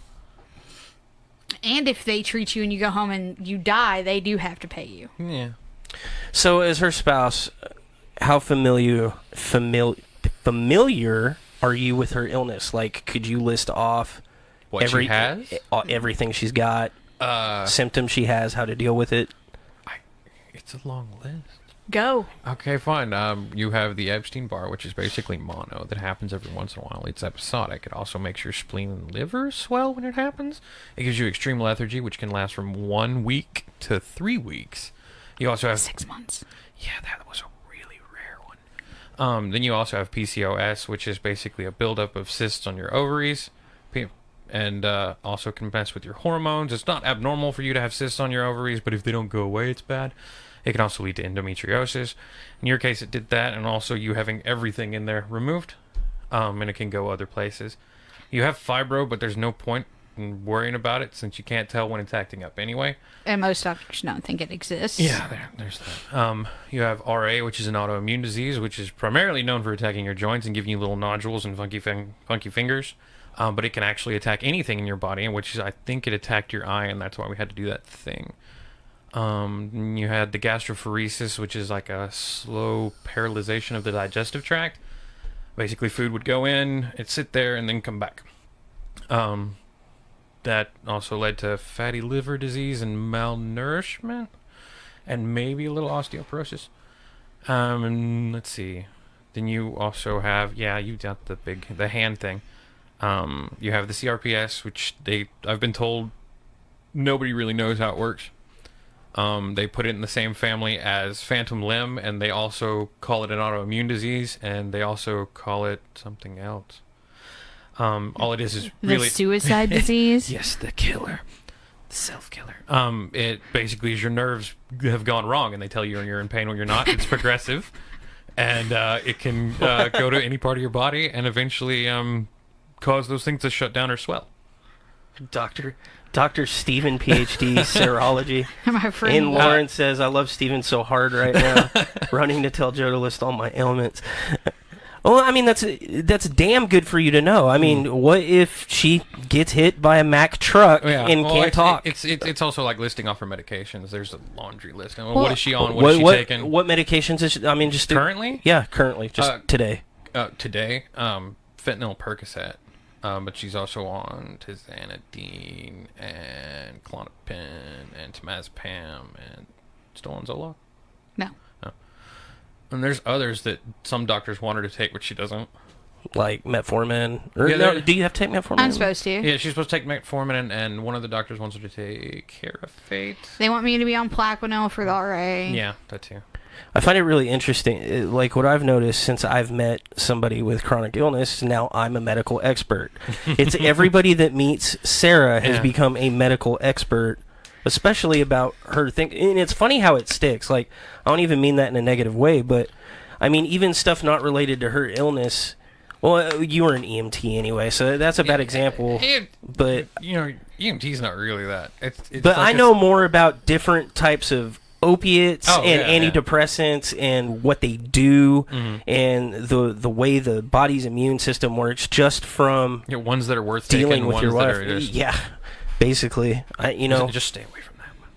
And if they treat you and you go home and you die, they do have to pay you. Yeah. So, as her spouse, how familiar are you with her illness? Like, could you list off What she has? everything she's got, symptoms she has, how to deal with it? It's a long list. Go. Okay, fine. You have the Epstein-Barr, which is basically mono that happens every once in a while. It's episodic. It also makes your spleen and liver swell when it happens. It gives you extreme lethargy, which can last from 1 week to 3 weeks. You also have 6 months. Yeah, that was a really rare one. Then you also have PCOS, which is basically a buildup of cysts on your ovaries, and also can mess with your hormones. It's not abnormal for you to have cysts on your ovaries, but if they don't go away, it's bad. It can also lead to endometriosis. In your case, it did that, and also you having everything in there removed, and it can go other places. You have fibro, but there's no point in worrying about it since you can't tell when it's acting up anyway. And most doctors don't think it exists. Yeah, there's that. You have RA, which is an autoimmune disease, which is primarily known for attacking your joints and giving you little nodules and funky fingers. But it can actually attack anything in your body, which is, I think it attacked your eye, and that's why we had to do that thing. You had the gastrophoresis, which is like a slow paralyzation of the digestive tract. Basically, food would go in, it'd sit there, and then come back. That also led to fatty liver disease and malnourishment, and maybe a little osteoporosis. And let's see. Then you also have, you got the hand thing. You have the CRPS, which I've been told nobody really knows how it works. They put it in the same family as phantom limb, and they also call it an autoimmune disease, and they also call it something else. All it is really the suicide disease. Yes, the killer, the self-killer. It basically is your nerves have gone wrong, and they tell you you're in pain when you're not. It's progressive, and it can go to any part of your body, and eventually cause those things to shut down or swell. Dr. Stephen, PhD, serology. My friend. And Lauren says, I love Stephen so hard right now. Running to tell Joe to list all my ailments. Well, I mean, that's damn good for you to know. I mean, what if she gets hit by a Mack truck and can't talk? It's also like listing off her medications. There's a laundry list. What is she on? What is she taking? What medications is she, I mean, just currently? Yeah, currently, just today. Today, fentanyl, Percocet. But she's also on tizanidine and Klonopin and temazepam and still on Zoloft? No. And there's others that some doctors want her to take, but she doesn't. Like metformin? Or do you have to take metformin? I'm supposed to. Yeah, she's supposed to take metformin, and one of the doctors wants her to take Carafate. They want me to be on Plaquenil for the RA. Yeah, that too. I find it really interesting. Like what I've noticed since I've met somebody with chronic illness, now I'm a medical expert. It's everybody that meets Sara has become a medical expert, especially about her thing. And it's funny how it sticks. Like, I don't even mean that in a negative way, but I mean, even stuff not related to her illness. Well, you were an EMT anyway, so that's a bad example. But EMT's not really that. It's but I know more about different types of opiates and antidepressants and what they do and the way the body's immune system works just from ones that are worth dealing taking, with ones your wife. That are Yeah, basically, just stay away from that one.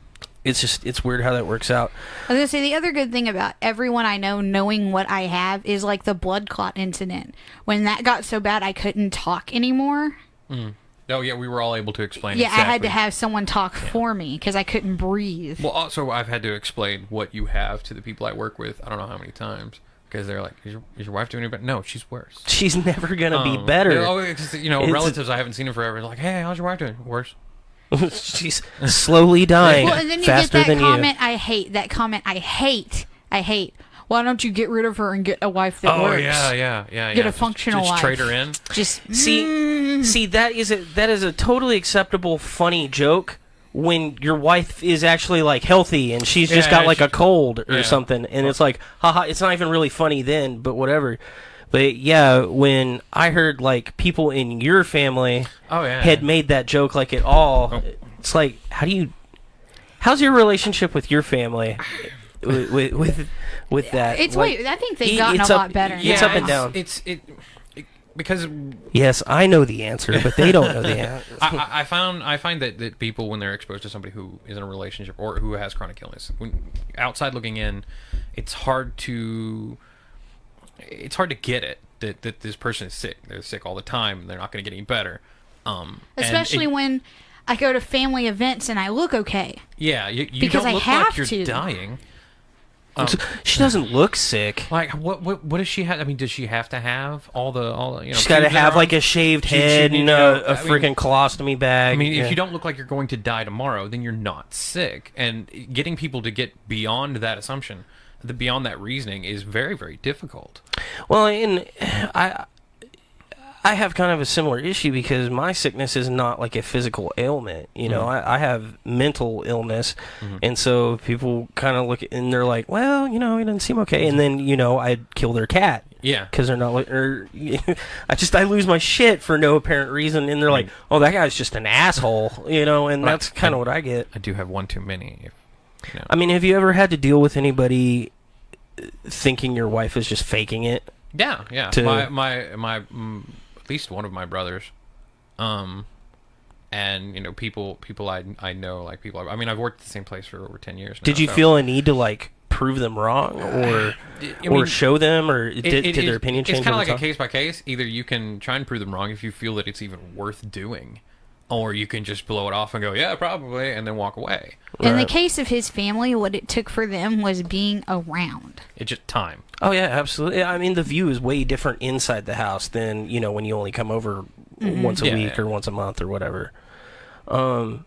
It's weird how that works out. I was gonna say the other good thing about everyone I know knowing what I have is like the blood clot incident. When that got so bad I couldn't talk anymore. Oh, yeah, we were all able to explain. Yeah, exactly. I had to have someone talk for me because I couldn't breathe. Well, also, I've had to explain what you have to the people I work with. I don't know how many times. Because they're like, is your wife doing any better? No, she's worse. She's never going to be better. Relatives I haven't seen her forever. Like, hey, how's your wife doing? Worse. She's slowly dying well, and then you faster get that than comment you. I hate. That comment I hate. Why don't you get rid of her and get a wife that works? Oh, yeah. Get a functional wife. Trade her in. Just see that is a totally acceptable funny joke when your wife is actually like healthy and she's just got like a cold or something, and it's like, haha, it's not even really funny then, but whatever. But yeah, when I heard like people in your family had made that joke like at all, it's like, how's your relationship with your family? With that, it's like, I think they've gotten a lot better. It's up and down. Because yes, I know the answer, but they don't know the answer. I find that people, when they're exposed to somebody who is in a relationship or who has chronic illness, when outside looking in, it's hard to get it that this person is sick. They're sick all the time. They're not going to get any better. Especially when I go to family events and I look okay. Yeah, you because don't look I have like you're to. dying. She doesn't look sick. Like what does she have? I mean, does she have to have all the She's got to have like a shaved head and a freaking colostomy bag. I mean, if you don't look like you're going to die tomorrow, then you're not sick. And getting people to get beyond that assumption, beyond that reasoning, is very, very difficult. Well, and I have kind of a similar issue because my sickness is not like a physical ailment. You know, I have mental illness, and so people kind of look at, and they're like, well, you know, he doesn't seem okay. And then, you know, I'd kill their cat. Yeah. Because they're not, or I lose my shit for no apparent reason, and they're like, oh, that guy's just an asshole, you know, and that's kind of what I get. I do have one too many. You know. I mean, have you ever had to deal with anybody thinking your wife is just faking it? Yeah. My at least one of my brothers, and you know, people I know, like people. I mean, I've worked at the same place for over 10 years now. Did you feel a need to like prove them wrong, or show them, or did their opinion change? It's kind of like time? a case by case. Either you can try and prove them wrong if you feel that it's even worth doing, or you can just blow it off and go, yeah, probably, and then walk away. In the case of his family, what it took for them was being around. It's just time. Oh yeah, absolutely. I mean, the view is way different inside the house than, you know, when you only come over once a week or once a month or whatever. I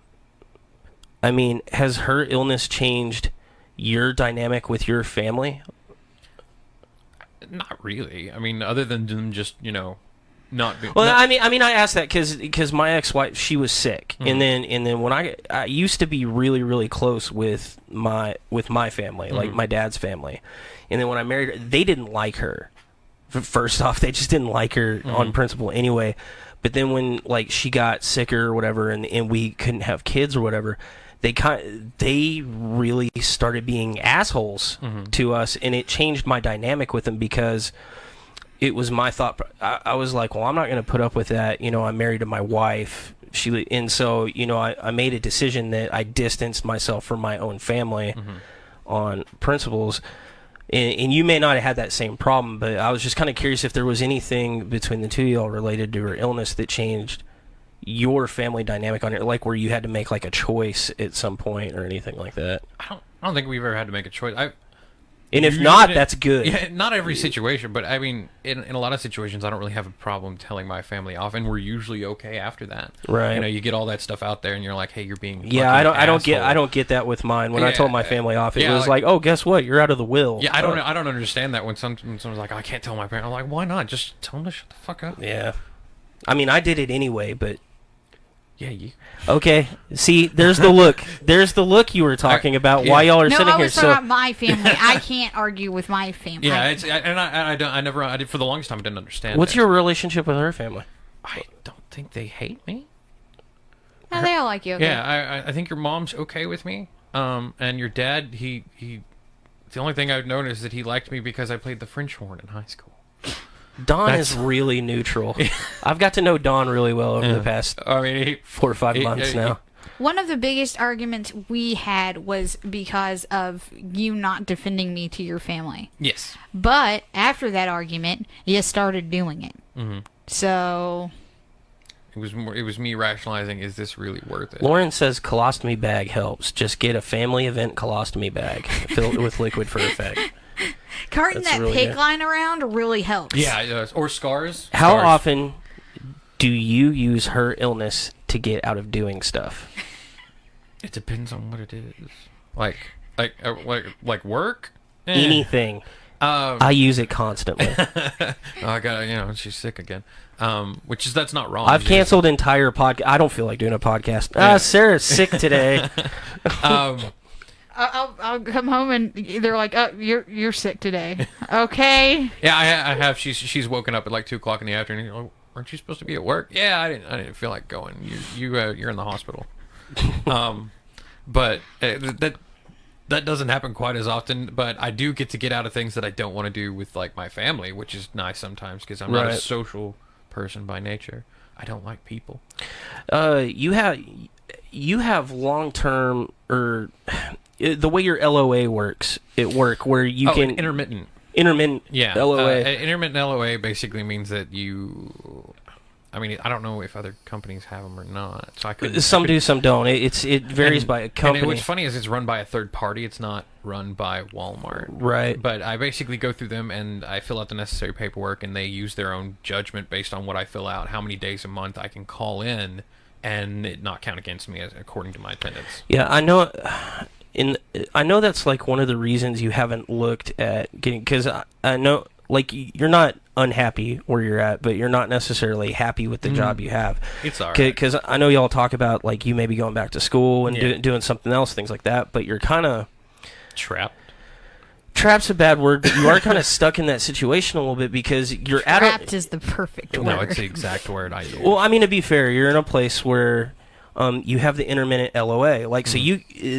mean, has her illness changed your dynamic with your family? Not really. I mean, other than them just, you know, not being... Well, I mean, I asked that because my ex-wife, she was sick, and then when I used to be really, really close with my family, like my dad's family, and then when I married her, they didn't like her. First off, they just didn't like her on principle anyway. But then when like she got sicker or whatever, and we couldn't have kids or whatever, they really started being assholes to us, and it changed my dynamic with them because it was my thought. I was like, well, I'm not going to put up with that. You know, I'm married to my wife. And so, you know, I made a decision that I distanced myself from my own family on principles. And you may not have had that same problem, but I was just kind of curious if there was anything between the two of y'all related to her illness that changed your family dynamic on it, like where you had to make like a choice at some point or anything like that. I don't think we've ever had to make a choice. And if not, that's good. Yeah, not every situation, but I mean, in a lot of situations, I don't really have a problem telling my family off, and we're usually okay after that. Right. You know, you get all that stuff out there, and you're like, hey, you're being I don't get that with mine. When I told my family off, it was like, oh, guess what? You're out of the will. Yeah, I don't understand that when someone's like, oh, I can't tell my parents. I'm like, why not? Just tell them to shut the fuck up. Yeah. I mean, I did it anyway, but. Yeah, you. Okay. See, there's the look. There's the look you were talking about. Why y'all are sitting here? No, I was talking about my family. I can't argue with my family. Yeah, I did for the longest time. I didn't understand. What's your relationship with her family? I don't think they hate me. No, they all like you. Okay? Yeah, I think your mom's okay with me. And your dad, he. The only thing I've noticed is that he liked me because I played the French horn in high school. Don is really neutral. I've got to know Don really well over the past 4 or 5 months now. One of the biggest arguments we had was because of you not defending me to your family. Yes. But after that argument, you started doing it. So... It was me rationalizing, is this really worth it? Lauren says colostomy bag helps. Just get a family event colostomy bag filled with liquid for effect. Carting that really pig good. line around really helps. Yeah, it does. Or scars. How often do you use her illness to get out of doing stuff? It depends on what it is. Like work? Anything. I use it constantly. I got she's sick again. That's not wrong. I've canceled entire podcast. I don't feel like doing a podcast. Sarah's sick today. I'll come home and they're like, "Oh, you're sick today." Okay. Yeah, I have. She's woken up at like 2:00 in the afternoon. Like, aren't you supposed to be at work? Yeah, I didn't feel like going. You're in the hospital. But that doesn't happen quite as often. But I do get to get out of things that I don't want to do with like my family, which is nice sometimes because I'm not a social person by nature. I don't like people. You have long-term or the way your LOA works where you can intermittent LOA. Intermittent LOA basically means that you. I mean, I don't know if other companies have them or not. So some do, some don't. It varies by a company. And what's funny is it's run by a third party. It's not run by Walmart. Right. But I basically go through them and I fill out the necessary paperwork, and they use their own judgment based on what I fill out, how many days a month I can call in, and it not count against me according to my attendance. Yeah, I know. I know that's like one of the reasons you haven't looked at getting, because I know like you're not unhappy where you're at, but you're not necessarily happy with the job you have. It's all right. Because I know y'all talk about like you may be going back to school and Yeah. doing something else, things like that, but you're kind of Trapped. trapped's a bad word, but you are kind of stuck in that situation a little bit because you're Trapped is the perfect word. No, it's the exact word I use. Well, I mean, to be fair, you're in a place where you have the intermittent LOA. Like, so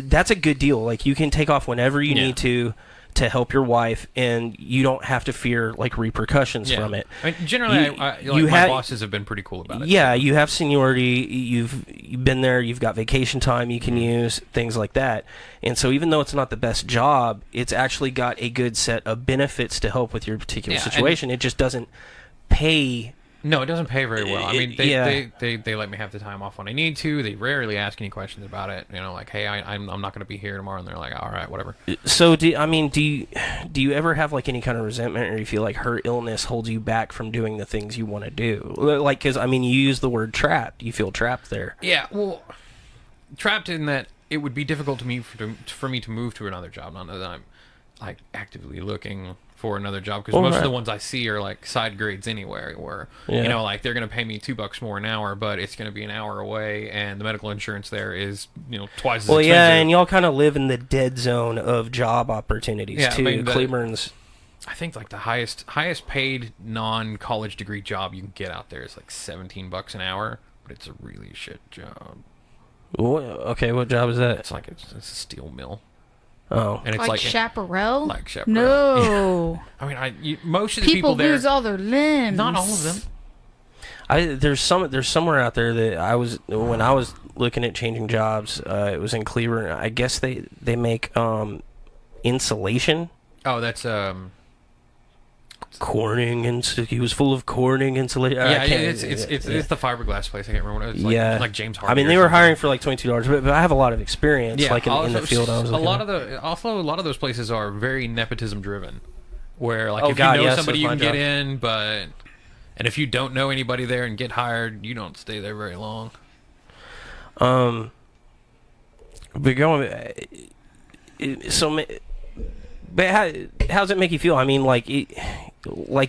that's a good deal. Like, you can take off whenever you need to help your wife, and you don't have to fear like repercussions from it. I mean, generally, my bosses have been pretty cool about it. Yeah, you have seniority. You've been there. You've got vacation time you can use, things like that. And so, even though it's not the best job, it's actually got a good set of benefits to help with your particular situation. It just doesn't pay. No, it doesn't pay very well. I mean, they let me have the time off when I need to. They rarely ask any questions about it. You know, like, hey, I'm not going to be here tomorrow, and they're like, all right, whatever. So, do you ever have like any kind of resentment, or you feel like her illness holds you back from doing the things you want to do? Like, because I mean, you use the word trapped. You feel trapped there. Yeah, well, trapped in that it would be difficult to me for me to move to another job. Not that I'm like actively looking for another job, because most of the ones I see are like side grades anywhere, where you know, like they're going to pay me $2 more an hour, but it's going to be an hour away, and the medical insurance there is, you know, twice as expensive. Yeah, and y'all kind of live in the dead zone of job opportunities too. I mean, Cleburne's, I think like the highest paid non-college degree job you can get out there is like $17 an hour, but it's a really shit job. Okay, what job is that? It's like it's a steel mill. Oh, and it's like chaparral? Like chaparral. No. Yeah. I mean, most of the people there lose all their limbs. Not all of them. There's somewhere out there that when I was looking at changing jobs, it was in Cleveland. I guess they make insulation. Oh, that's Corning, and he was full of Corning insulation. Yeah, it's the fiberglass place. I can't remember what it was. Like, like James Harden. I mean, they were hiring for like $22, but I have a lot of experience, like in the field. I was a lot of those places are very nepotism driven, where like if you know somebody, you can get in, and if you don't know anybody there and get hired, you don't stay there very long. But how does it make you feel? I mean, like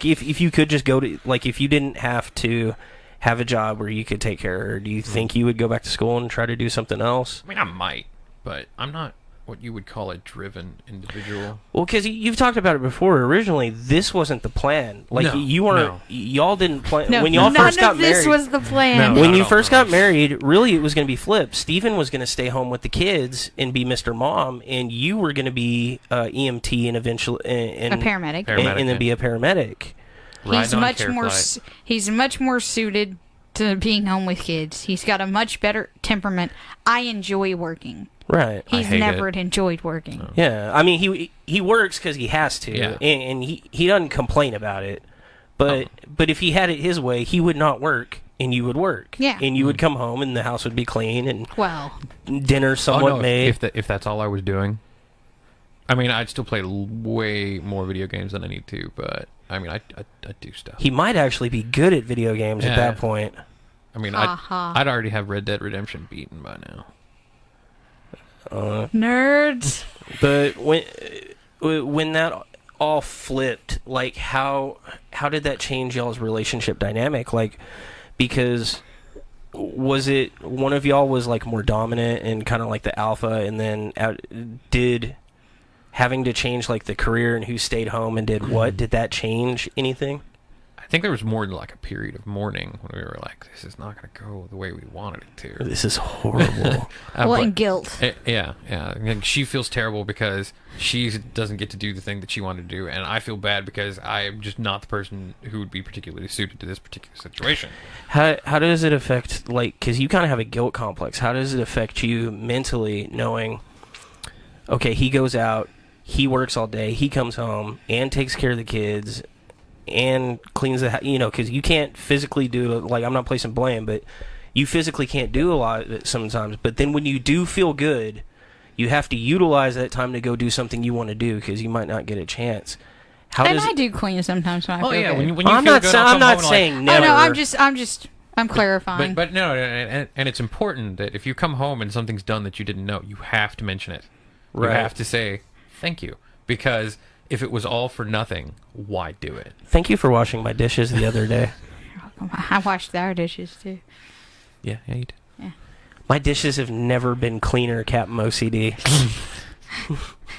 if you could just go to, like, if you didn't have to have a job where you could take care of her, do you think you would go back to school and try to do something else? I mean, I might, but I'm not what you would call a driven individual. Well, because you've talked about it before. Originally, this wasn't the plan. Like, you weren't, y'all didn't plan. No, when y'all first got married, this was the plan. When you first got married, really, it was going to be flipped. Stephen was going to stay home with the kids and be Mr. Mom, and you were going to be EMT and eventually a paramedic, and then be a paramedic. He's much more suited to being home with kids. He's got a much better temperament. I enjoy working. Right. He's never enjoyed working. No. Yeah. I mean, he works because he has to, and he doesn't complain about it. But if he had it his way, he would not work, and you would work. Yeah. And you would come home, and the house would be clean, and dinner somewhat made. If that's all I was doing, I mean, I'd still play way more video games than I need to. But I mean, I do stuff. He might actually be good at video games at that point. I mean, I'd already have Red Dead Redemption beaten by now. Nerds. But when that all flipped, like how did that change y'all's relationship dynamic? Like, because was it one of y'all was like more dominant and kind of like the alpha, and then did having to change like the career and who stayed home and did what? Did that change anything? I think there was more than like a period of mourning when we were like, this is not going to go the way we wanted it to. This is horrible. And guilt. Yeah. And she feels terrible because she doesn't get to do the thing that she wanted to do, and I feel bad because I'm just not the person who would be particularly suited to this particular situation. How does it affect, like, because you kind of have a guilt complex, how does it affect you mentally knowing, okay, he goes out, he works all day, he comes home and takes care of the kids and cleans the house, because you can't physically do, like, I'm not placing blame, but you physically can't do a lot of it sometimes. But then when you do feel good, you have to utilize that time to go do something you want to do because you might not get a chance. I do clean sometimes when I feel good. When you feel good, I'm not saying never. Oh, no, I'm clarifying. But no, and it's important that if you come home and something's done that you didn't know, you have to mention it. You have to say thank you, because if it was all for nothing, why do it? Thank you for washing my dishes the other day. I washed our dishes too. Yeah, you did. Yeah. My dishes have never been cleaner, Captain OCD.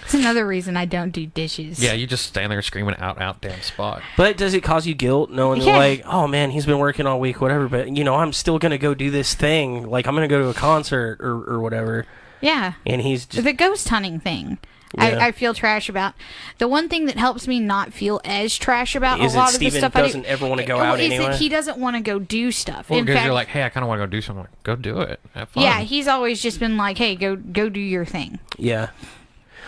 It's another reason I don't do dishes. Yeah, you just stand there screaming out, damn spot. But does it cause you guilt knowing that, like, oh man, he's been working all week, whatever, but, you know, I'm still going to go do this thing. Like, I'm going to go to a concert or whatever. Yeah. And he's just... The ghost hunting thing. Yeah. I feel trash about. The one thing that helps me not feel as trash about is a lot that of the Stephen stuff doesn't ever want to go out anyway? Is that he doesn't want to go do stuff. Well, In because fact, you're like, hey, I kind of want to go do something. Like, go do it. Have fun. yeah, he's always just been like, hey, go do your thing. Yeah.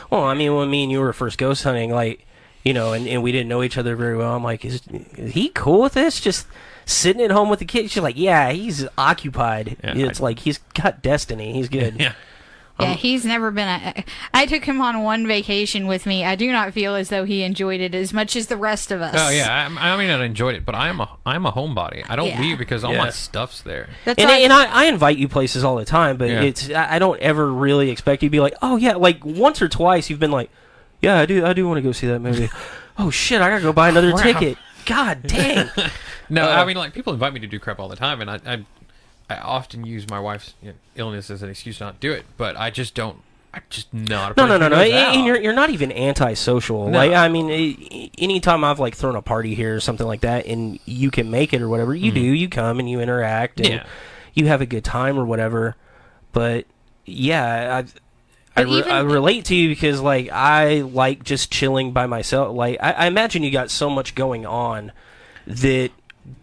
Well, I mean, when me and you were first ghost hunting, like, you know, and we didn't know each other very well, I'm like, is he cool with this? Just sitting at home with the kids? She's like, yeah, he's occupied. Yeah, it's like, he's got destiny. He's good. Yeah. Yeah, he's never been I took him on one vacation with me. I do not feel as though he enjoyed it as much as the rest of us. Oh yeah, I mean I enjoyed it, but I'm a homebody. I don't Yeah. leave because all Yeah. my stuff's there. That's And I invite you places all the time, but Yeah. I don't ever really expect you to be like, oh yeah, like once or twice you've been like, yeah, I do want to go see that movie. Oh shit, I gotta go buy another Crap. ticket. God dang. No, I mean like people invite me to do crap all the time, and I often use my wife's illness as an excuse not to do it, but I just don't. I'm just not a person No. who goes out. And you're not even antisocial. No. Like, I mean, anytime I've like thrown a party here or something like that, and you can make it or whatever, you do. You come and you interact and Yeah. you have a good time or whatever. But yeah, I even- relate to you because like I like just chilling by myself. Like I imagine you got so much going on that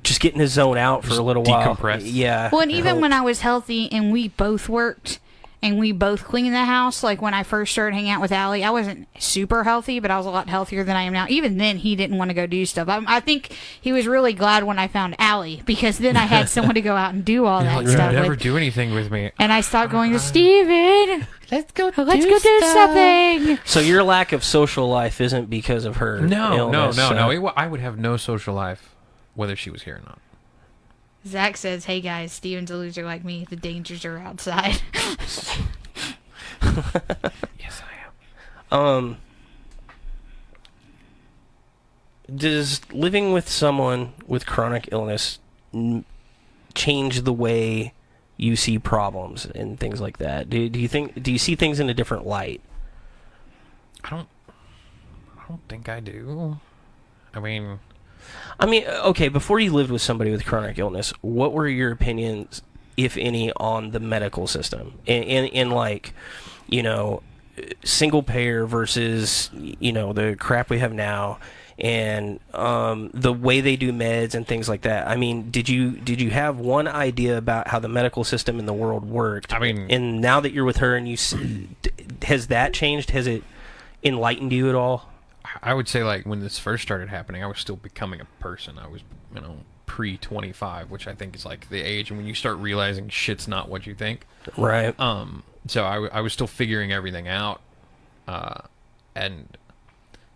just getting to zone out for Just a little while. decompress. Yeah. Well, and even when I was healthy and we both worked and we both cleaned the house, like when I first started hanging out with Allie, I wasn't super healthy, but I was a lot healthier than I am now. Even then, he didn't want to go do stuff. I think he was really glad when I found Allie because then I had someone to go out and do all that Like, stuff never with. do anything with me. And I stopped going to Steven. Let's go. Let's go do something. So your lack of social life isn't because of her illness. No. I would have no social life, whether she was here or not. Zach says, "Hey guys, Steven's a loser like me. The dangers are outside." Yes, I am. Does living with someone with chronic illness change the way you see problems and things like that? Do you see things in a different light? I don't think I do. I mean, okay, before you lived with somebody with chronic illness, what were your opinions, if any, on the medical system? In like, you know, single payer versus, you know, the crap we have now, and the way they do meds and things like that. I mean, did you have one idea about how the medical system in the world worked? I mean, and now that you're with her, and has that changed? Has it enlightened you at all? I would say like when this first started happening, I was still becoming a person. I was, pre-25, which I think is like the age when you start realizing shit's not what you think. Right. So I was still figuring everything out, and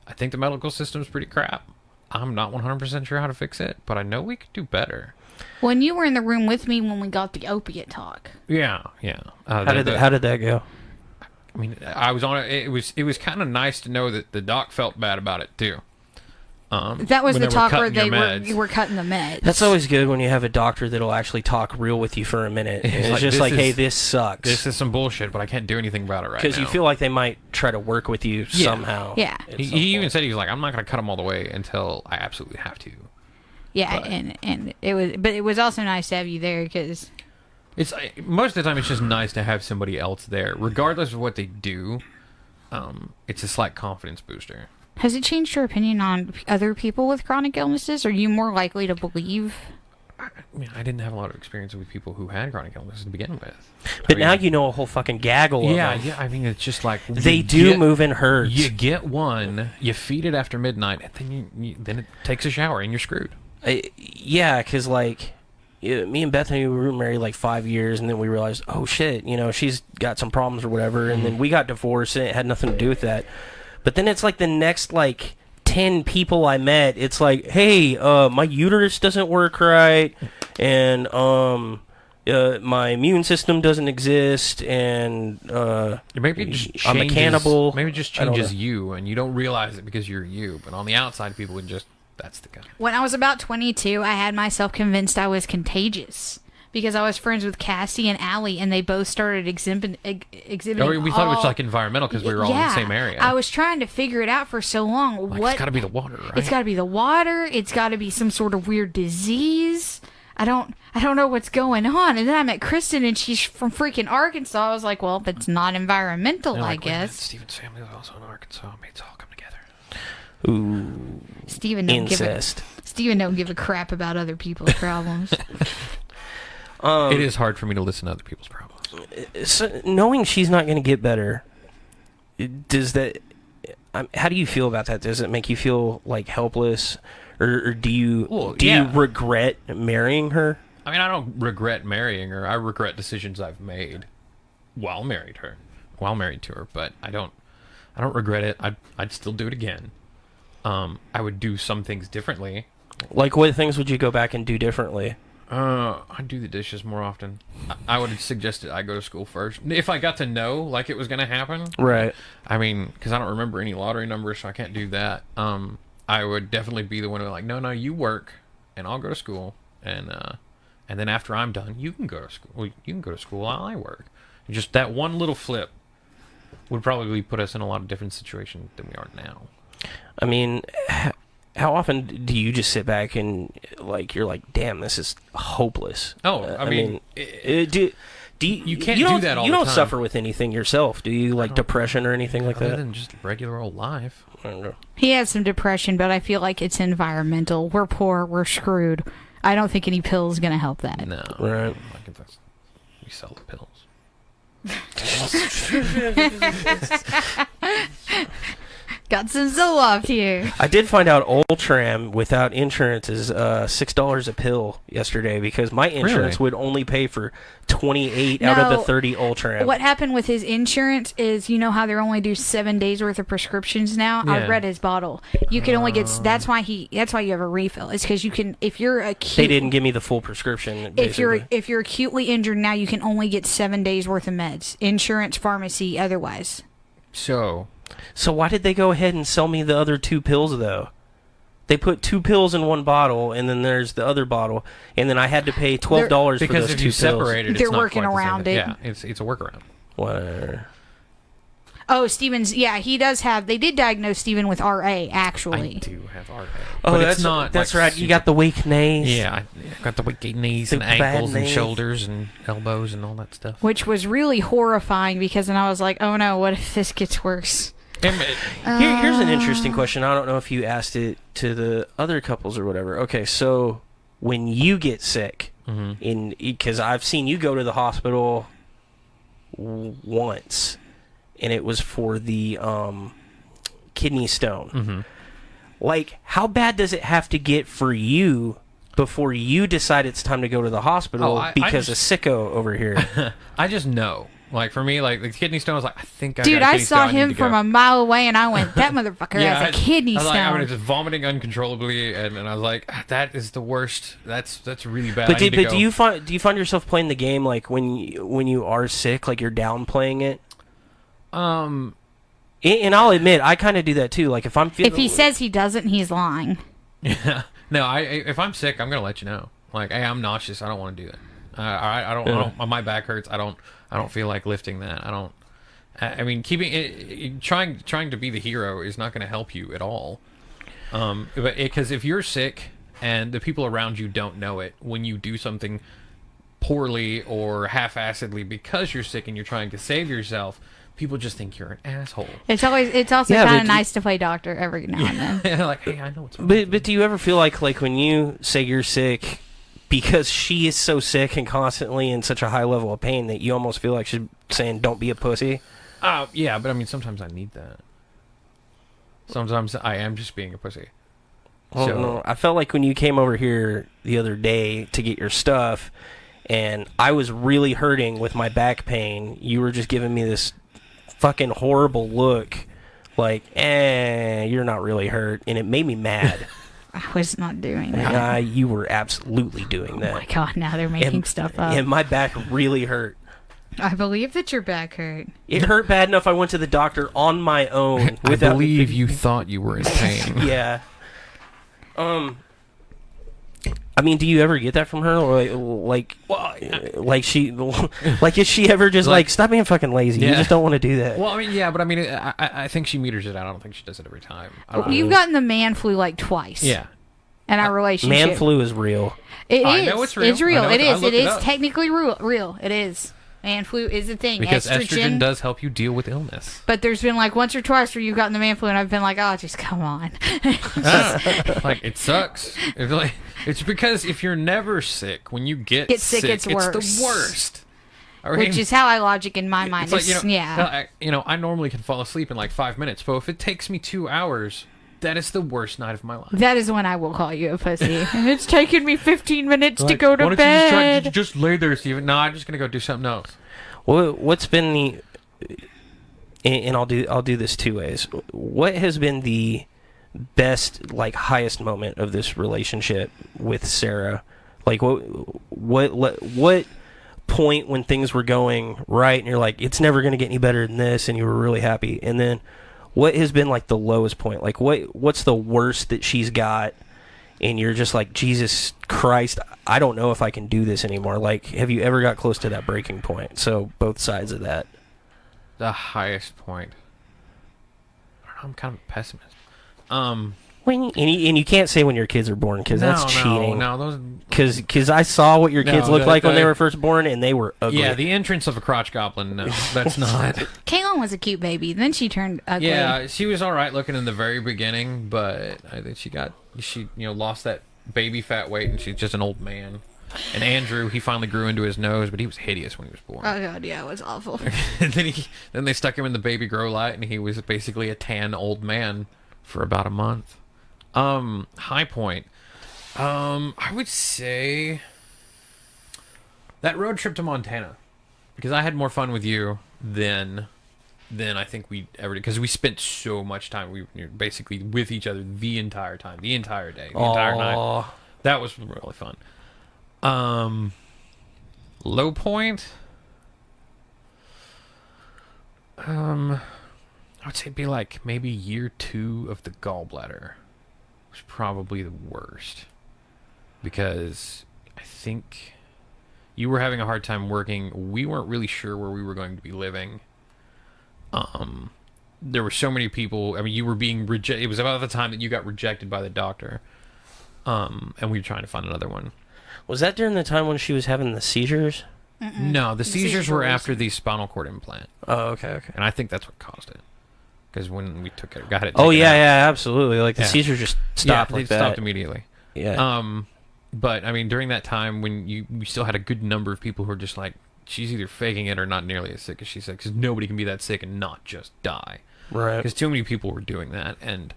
I think the medical system's pretty crap. I'm not 100% sure how to fix it, but I know we could do better. When you were in the room with me when we got the opiate talk. Yeah. How did that go? I mean, I was on it. It was kind of nice to know that the doc felt bad about it too. That was when the they were talk where cutting your meds. you were cutting the meds. That's always good when you have a doctor that'll actually talk real with you for a minute. And it's like, just this like, is- hey, this sucks. This is some bullshit, but I can't do anything about it right now. Because you feel like they might try to work with you somehow. Yeah. at He some even point. said, he was like, I'm not going to cut them all the way until I absolutely have to. Yeah, But- and it was also nice to have you there because It's most of the time it's just nice to have somebody else there, regardless of what they do. It's a slight confidence booster. has it changed your opinion on other people with chronic illnesses? Are you more likely to believe? I mean, I didn't have a lot of experience with people who had chronic illness to begin with. But now you know a whole fucking gaggle of Yeah, them. yeah. I mean, it's just like They you do get- move in herds. You get one, you feed it after midnight, and then then it takes a shower, and you're screwed. Yeah, because like me and Bethany, we were married like 5 years, and then we realized, oh shit, you know, she's got some problems or whatever, and then we got divorced, and it had nothing to do with that. But then it's like the next like 10 people I met, it's like, hey, my uterus doesn't work right, and my immune system doesn't exist, and Maybe it just I'm a changes- cannibal. Maybe it just I don't changes know. you, and you don't realize it because you're you. But on the outside, people would just, that's the guy. When I was about 22, I had myself convinced I was contagious because I was friends with Cassie and Allie, and they both started exhibiting. Oh, we thought it was like environmental because we were all in the same area. I was trying to figure it out for so long. Like, What? it's got to be the water, right? It's got to be the water. It's got to be some sort of weird disease. I don't know what's going on. And then I met Kristen, and she's from freaking Arkansas. I was like, well, if it's not environmental, They're I like, "Wait a minute, guess. Stephen's family was also in Arkansas. Maybe it's all come together. ooh, Steven don't incest. Steven don't give a crap about other people's problems. It is hard for me to listen to other people's problems. So, knowing she's not going to get better, does that? How do you feel about that? Does it make you feel like helpless, or do you you regret marrying her? I mean, I don't regret marrying her. I regret decisions I've made while married to her. But I don't regret it. I'd still do it again. I would do some things differently. Like, what things would you go back and do differently? I'd do the dishes more often. I would have suggested I go to school first. If I got to know, like, it was going to happen. Right. I mean, because I don't remember any lottery numbers, so I can't do that. I would definitely be the one who like, no, you work, and I'll go to school. And then after I'm done, you can go to school. Well, you can go to school while I work. And just that one little flip would probably put us in a lot of different situations than we are now. I mean, how often do you just sit back and, like, you're like, damn, this is hopeless? Oh, I mean, do you can't you do don't, that all you the don't time. suffer with anything yourself, do you? Like depression or anything like other that? than just regular old life. I don't know. He has some depression, but I feel like it's environmental. We're poor. We're screwed. I don't think any pill is going to help that. No. Right. We sell the pills. Got some Zoloft here. I did find out Ultram without insurance is $6 a pill yesterday because my insurance Really? would only pay for 28 out of the 30 Ultram. What happened with his insurance is, you know how they only do 7 days worth of prescriptions now. I Yeah. read his bottle. You can only get. That's why you have a refill. It's because you can, if you're acute. They didn't give me the full prescription. Basically. If you're acutely injured now, you can only get 7 days worth of meds. Insurance, pharmacy, otherwise. So why did they go ahead and sell me the other 2 pills, though? They put 2 pills in one bottle, and then there's the other bottle, and then I had to pay $12 for Because those if 2 you pills. separate it, They're it's not working quite the same around thing. it. Yeah, it's a workaround. Whatever. Oh, Steven's. Yeah, he does have. They did diagnose Steven with RA, I actually. do have RA. Oh, but that's it's not. That's like, right. You got the weak knees. Yeah, I got the weak knees and The bad ankles and knees. shoulders and elbows and all that stuff. Which was really horrifying because then I was like, oh no, what if this gets worse? Here's an interesting question. I don't know if you asked it to the other couples or whatever. Okay, so when you get sick, because I've seen you go to the hospital once, and it was for the kidney stone. Like, how bad does it have to get for you before you decide it's time to go to the hospital because of sicko over here? I just know. Like, for me, like, the kidney stone was like, I think I Dude, got a I kidney saw stone, I need him to from go. a mile away, and I went, that motherfucker has a kidney I was stone. like, I was just vomiting uncontrollably, and I was like, that is the worst. That's really bad. But, I need to go. do you find yourself playing the game like when you are sick, like you're downplaying it? And I'll admit, I kind of do that too. Like if I'm feeling, if he says he doesn't, he's lying. Yeah. No, if I'm sick, I'm gonna let you know. Like, hey, I'm nauseous. I don't want to do it. I don't. My back hurts. I don't feel like lifting that. I mean, keeping it, trying to be the hero is not going to help you at all. Because if you're sick and the people around you don't know it, when you do something poorly or half-assedly because you're sick and you're trying to save yourself, people just think you're an asshole. It's also Yeah, kind but of nice to play doctor every now and then. Like, hey, I know what's wrong. but do you ever feel like when you say you're sick because she is so sick and constantly in such a high level of pain that you almost feel like she's saying, "Don't be a pussy"? Yeah, but I mean, sometimes I need that. Sometimes I am just being a pussy. Well, no, I felt like when you came over here the other day to get your stuff, and I was really hurting with my back pain, you were just giving me this fucking horrible look, like, you're not really hurt, and it made me mad. I was not doing that. You were absolutely doing that. Oh my god, now they're making stuff up. And my back really hurt. I believe that your back hurt. It hurt bad enough I went to the doctor on my own. I believe you thought you were in pain. Yeah. I mean, do you ever get that from her? Like is she ever just like stop being fucking lazy? You just don't want to do that. Well, I mean, yeah, but I mean, I think she meters it out. I don't think she does it every time. You've gotten the man flu like twice. Yeah. In our relationship. Man flu is real. I know it's real. It's real. It is technically real. It is. Man flu is a thing. Because estrogen does help you deal with illness. But there's been like once or twice where you've gotten the man flu, and I've been like, oh, just come on. Like, it sucks. It's because if you're never sick, when you get sick, it's worse. the worst. I mean, Which is how I logic in my mind. It's like, I normally can fall asleep in like 5 minutes, but if it takes me 2 hours, that is the worst night of my life. That is when I will call you a pussy. And it's taken me 15 minutes to go to why bed. Don't you just lay there, Stephen? No, I'm just going to go do something else. Well, what's been the... And I'll do this two ways. What has been the best, like, highest moment of this relationship with Sara? Like, what point when things were going right and you're like, it's never going to get any better than this, and you were really happy? And then what has been like the lowest point? Like what's the worst that she's got and you're just like, Jesus Christ, I don't know if I can do this anymore? Like, have you ever got close to that breaking point? So both sides of that. The highest point. I'm kind of a pessimist. And you can't say when your kids are born because that's cheating. No, those... Because I saw what your kids looked like when they were first born, and they were ugly. Yeah, the entrance of a crotch goblin, no, that's not. Caitlin was a cute baby. Then she turned ugly. Yeah, she was all right looking in the very beginning, but I think she lost that baby fat weight, and she's just an old man. And Andrew, he finally grew into his nose, but he was hideous when he was born. Oh god, yeah, it was awful. And then they stuck him in the baby grow light, and he was basically a tan old man for about a month. High point. I would say that road trip to Montana, because I had more fun with you than I think we ever did, because we spent so much time. We were basically with each other the entire time, the entire day, the entire night. That was really fun. Low point. I would say it'd be like maybe year 2 of the gallbladder. Was probably the worst, because I think you were having a hard time working. We weren't really sure where we were going to be living. There were so many people. I mean, you were being rejected. It was about the time that you got rejected by the doctor. And we were trying to find another one. Was that during the time when she was having the seizures? No, the seizures were after the spinal cord implant. Oh, okay. And I think that's what caused it. Because when we got it taken out. Yeah, absolutely. Like, the seizures just stopped like that. Stopped immediately. Yeah. But, I mean, during that time, when we still had a good number of people who were just like, she's either faking it or not nearly as sick as she said, because nobody can be that sick and not just die. Right. Because too many people were doing that, and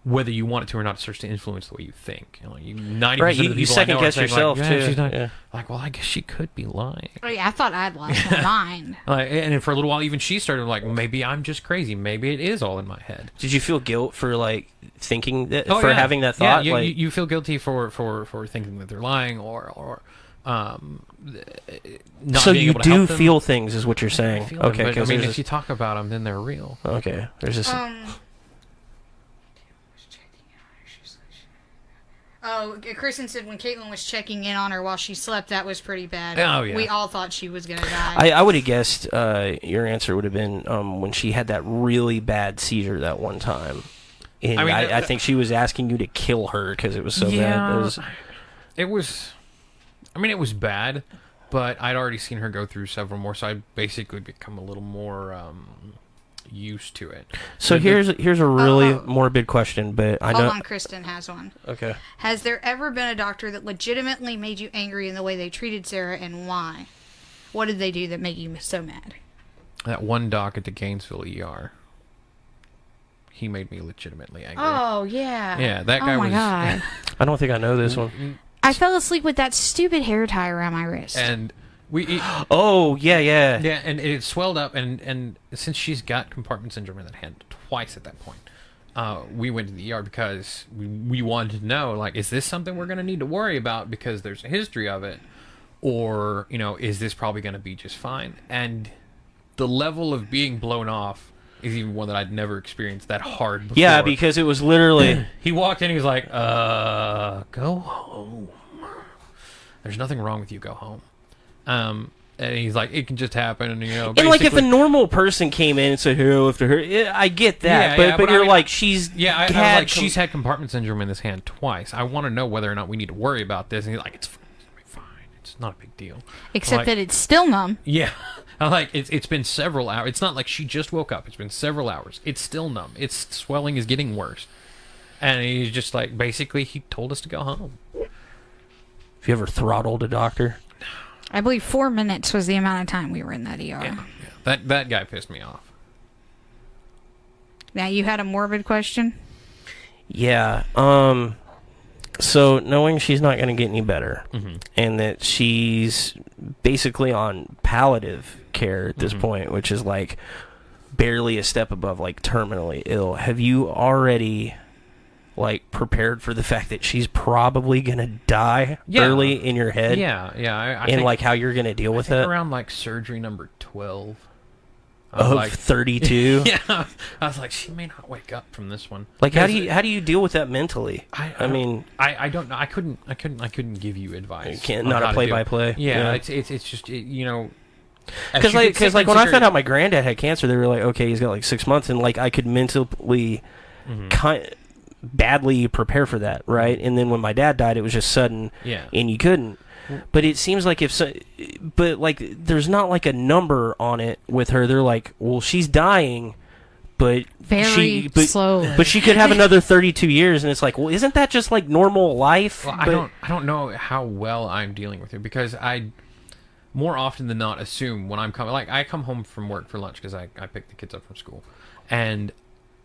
whether you want it to or not, it starts to influence the way you think. 90% of the people you second guess yourself, like, too. She's not, yeah. Like, well, I guess she could be lying. Oh, yeah, I thought I'd lost my mind. And for a little while, even she started like, well, maybe I'm just crazy. Maybe it is all in my head. Did you feel guilt for, like, thinking that, having that thought? Yeah, you feel guilty for thinking that they're lying or not so being you able to help do them. feel things, is what you're saying. Okay, but, I mean, if you talk about them, then they're real. Okay, there's this... Oh, Kristen said when Caitlin was checking in on her while she slept, that was pretty bad. Oh, yeah. We all thought she was going to die. I would have guessed your answer would have been when she had that really bad seizure that one time. And I think she was asking you to kill her because it was so bad. It was bad, but I'd already seen her go through several more, so I basically become a little more used to it. So here's a really morbid question, but I know... Hold on, Kristen has one. Okay. Has there ever been a doctor that legitimately made you angry in the way they treated Sara, and why? What did they do that made you so mad? That one doc at the Gainesville ER. He made me legitimately angry. Oh, yeah. Yeah, that guy was... Oh, my God. I don't think I know this one. I fell asleep with that stupid hair tie around my wrist. And... Oh, yeah. Yeah, and it swelled up, and since she's got compartment syndrome in that hand twice at that point, we went to the ER because we wanted to know, like, is this something we're going to need to worry about because there's a history of it? Or, is this probably going to be just fine? And the level of being blown off is even one that I'd never experienced that hard before. Yeah, because it was literally... He walked in, he was like, go home. There's nothing wrong with you, go home. And he's like, it can just happen, and And like, if a normal person came in and said, "Hey, lift her," I get that, but you're like, she's she's had compartment syndrome in this hand twice. I want to know whether or not we need to worry about this. And he's like, it's fine, it's not a big deal. Except that it's still numb. Yeah, I'm like, it's been several hours. It's not like she just woke up. It's been several hours. It's still numb. Its swelling is getting worse, and he's just like, basically, he told us to go home. Have you ever throttled a doctor? I believe 4 minutes was the amount of time we were in that ER. Yeah. That guy pissed me off. Now, you had a morbid question? Yeah. So, knowing she's not going to get any better, and that she's basically on palliative care at this point, which is like barely a step above like terminally ill, have you already like prepared for the fact that she's probably gonna die early in your head? I and think, like how you're gonna deal with it around like surgery number 12 of like, 32. Yeah, I was like, she may not wake up from this one. Like, how do you deal with that mentally? I mean, I don't know. I couldn't give you advice. You can't, not a play-by-play. Yeah, it's just because like when I found out my granddad had cancer, they were like, okay, he's got like 6 months, and like I could mentally badly prepare for that, right? And then when my dad died, it was just sudden, and you couldn't. But it seems like but like there's not like a number on it with her. They're like, well, she's dying, but slowly. But she could have another 32 years, and it's like, well, isn't that just like normal life? Well, I don't know how well I'm dealing with it, because I more often than not assume when I'm coming, like I come home from work for lunch because I pick the kids up from school, and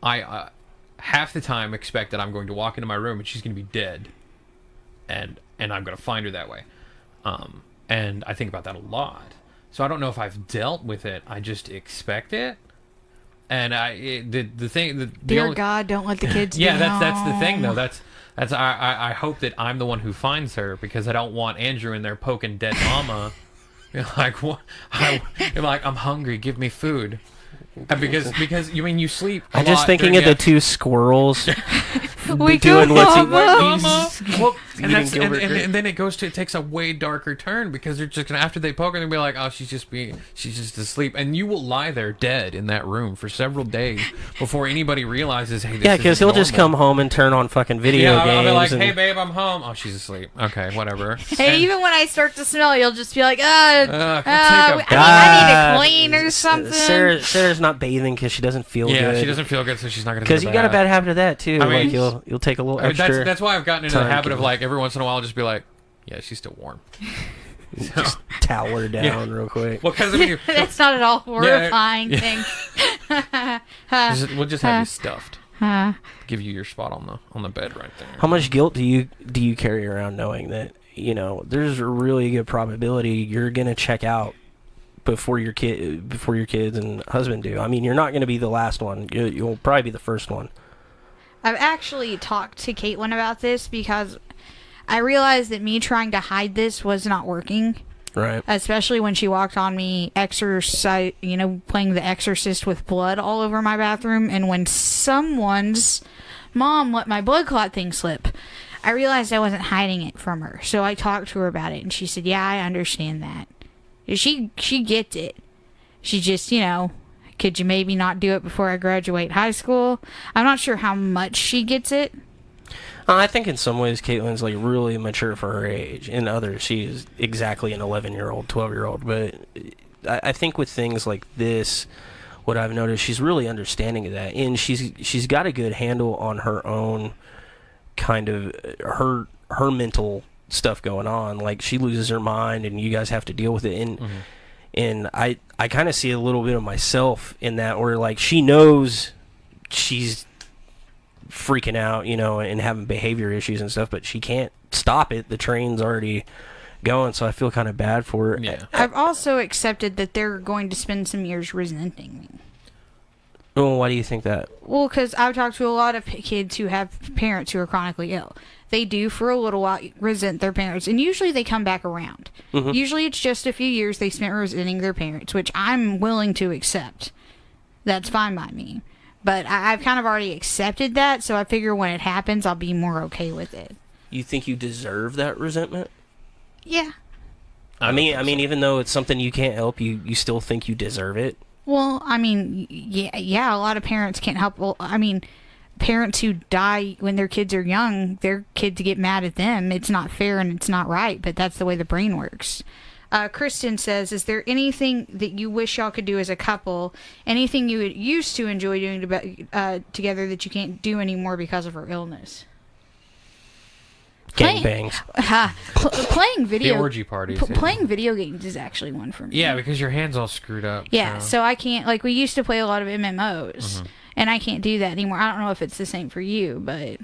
I half the time expect that I'm going to walk into my room and she's going to be dead, and I'm going to find her that way. And I think about that a lot. So I don't know if I've dealt with it. I just expect it. And Dear God, don't let the kids. Yeah, that's the thing though. That's I hope that I'm the one who finds her, because I don't want Andrew in there poking dead mama. Like, what? I'm hungry. Give me food. Because you sleep. I'm just thinking of the two squirrels. We doing mama. And then it takes a way darker turn, because they're just gonna, after they poke her, they'll be like, oh, she's just asleep, and you will lie there dead in that room for several days before anybody realizes, hey, this because he'll just come home and turn on fucking video games. I'll be like, hey babe, I'm home. Oh, she's asleep. Okay, whatever. Hey, even when I start to smell, you'll just be like, I need to clean or something. Sarah's not bathing because she doesn't feel good. Yeah, she doesn't feel good, so she's not gonna. Because you got a bad habit of that too. I mean, like you'll take a little extra. That's why I've gotten into the habit of, like, every once in a while just be like, yeah, she's still warm. Just towel her down real quick. Well, because that's not at all horrifying thing. We'll just have you stuffed. Give you your spot on the bed right there. How much guilt do you carry around knowing that there's a really good probability you're gonna check out before your kids and husband do? I mean, you're not gonna be the last one. You'll probably be the first one. I've actually talked to Caitlin about this, because I realized that me trying to hide this was not working. Right. Especially when she walked on me playing The Exorcist with blood all over my bathroom, and when someone's mom let my blood clot thing slip. I realized I wasn't hiding it from her. So I talked to her about it, and she said, yeah, I understand that. She gets it. She just, could you maybe not do it before I graduate high school? I'm not sure how much she gets it. I think in some ways Caitlin's like really mature for her age. In others, she's exactly an 11-year-old, 12-year-old. But I think with things like this, what I've noticed, she's really understanding of that, and she's got a good handle on her own kind of her mental stuff going on. Like, she loses her mind, and you guys have to deal with it. And and I kind of see a little bit of myself in that, where like she knows she's freaking out, and having behavior issues and stuff, but she can't stop it. The train's already going, so I feel kind of bad for her. Yeah. I've also accepted that they're going to spend some years resenting me. Well, why do you think that? Well, because I've talked to a lot of kids who have parents who are chronically ill. They do, for a little while, resent their parents, and usually they come back around. Mm-hmm. Usually it's just a few years they spent resenting their parents, which I'm willing to accept. That's fine by me. But I've kind of already accepted that, so I figure when it happens, I'll be more okay with it. You think you deserve that resentment? Yeah. I mean, even though it's something you can't help, you still think you deserve it? Well, I mean, yeah, a lot of parents can't help. Well, I mean, parents who die when their kids are young, their kids get mad at them. It's not fair and it's not right, but that's the way the brain works. Kristen says, is there anything that you wish y'all could do as a couple? Anything you used to enjoy doing together that you can't do anymore because of her illness? Gangbangs. Playing video. The orgy parties. Playing video games is actually one for me. Yeah, because your hand's all screwed up. Yeah, so I can't, like, we used to play a lot of MMOs, and I can't do that anymore. I don't know if it's the same for you, but...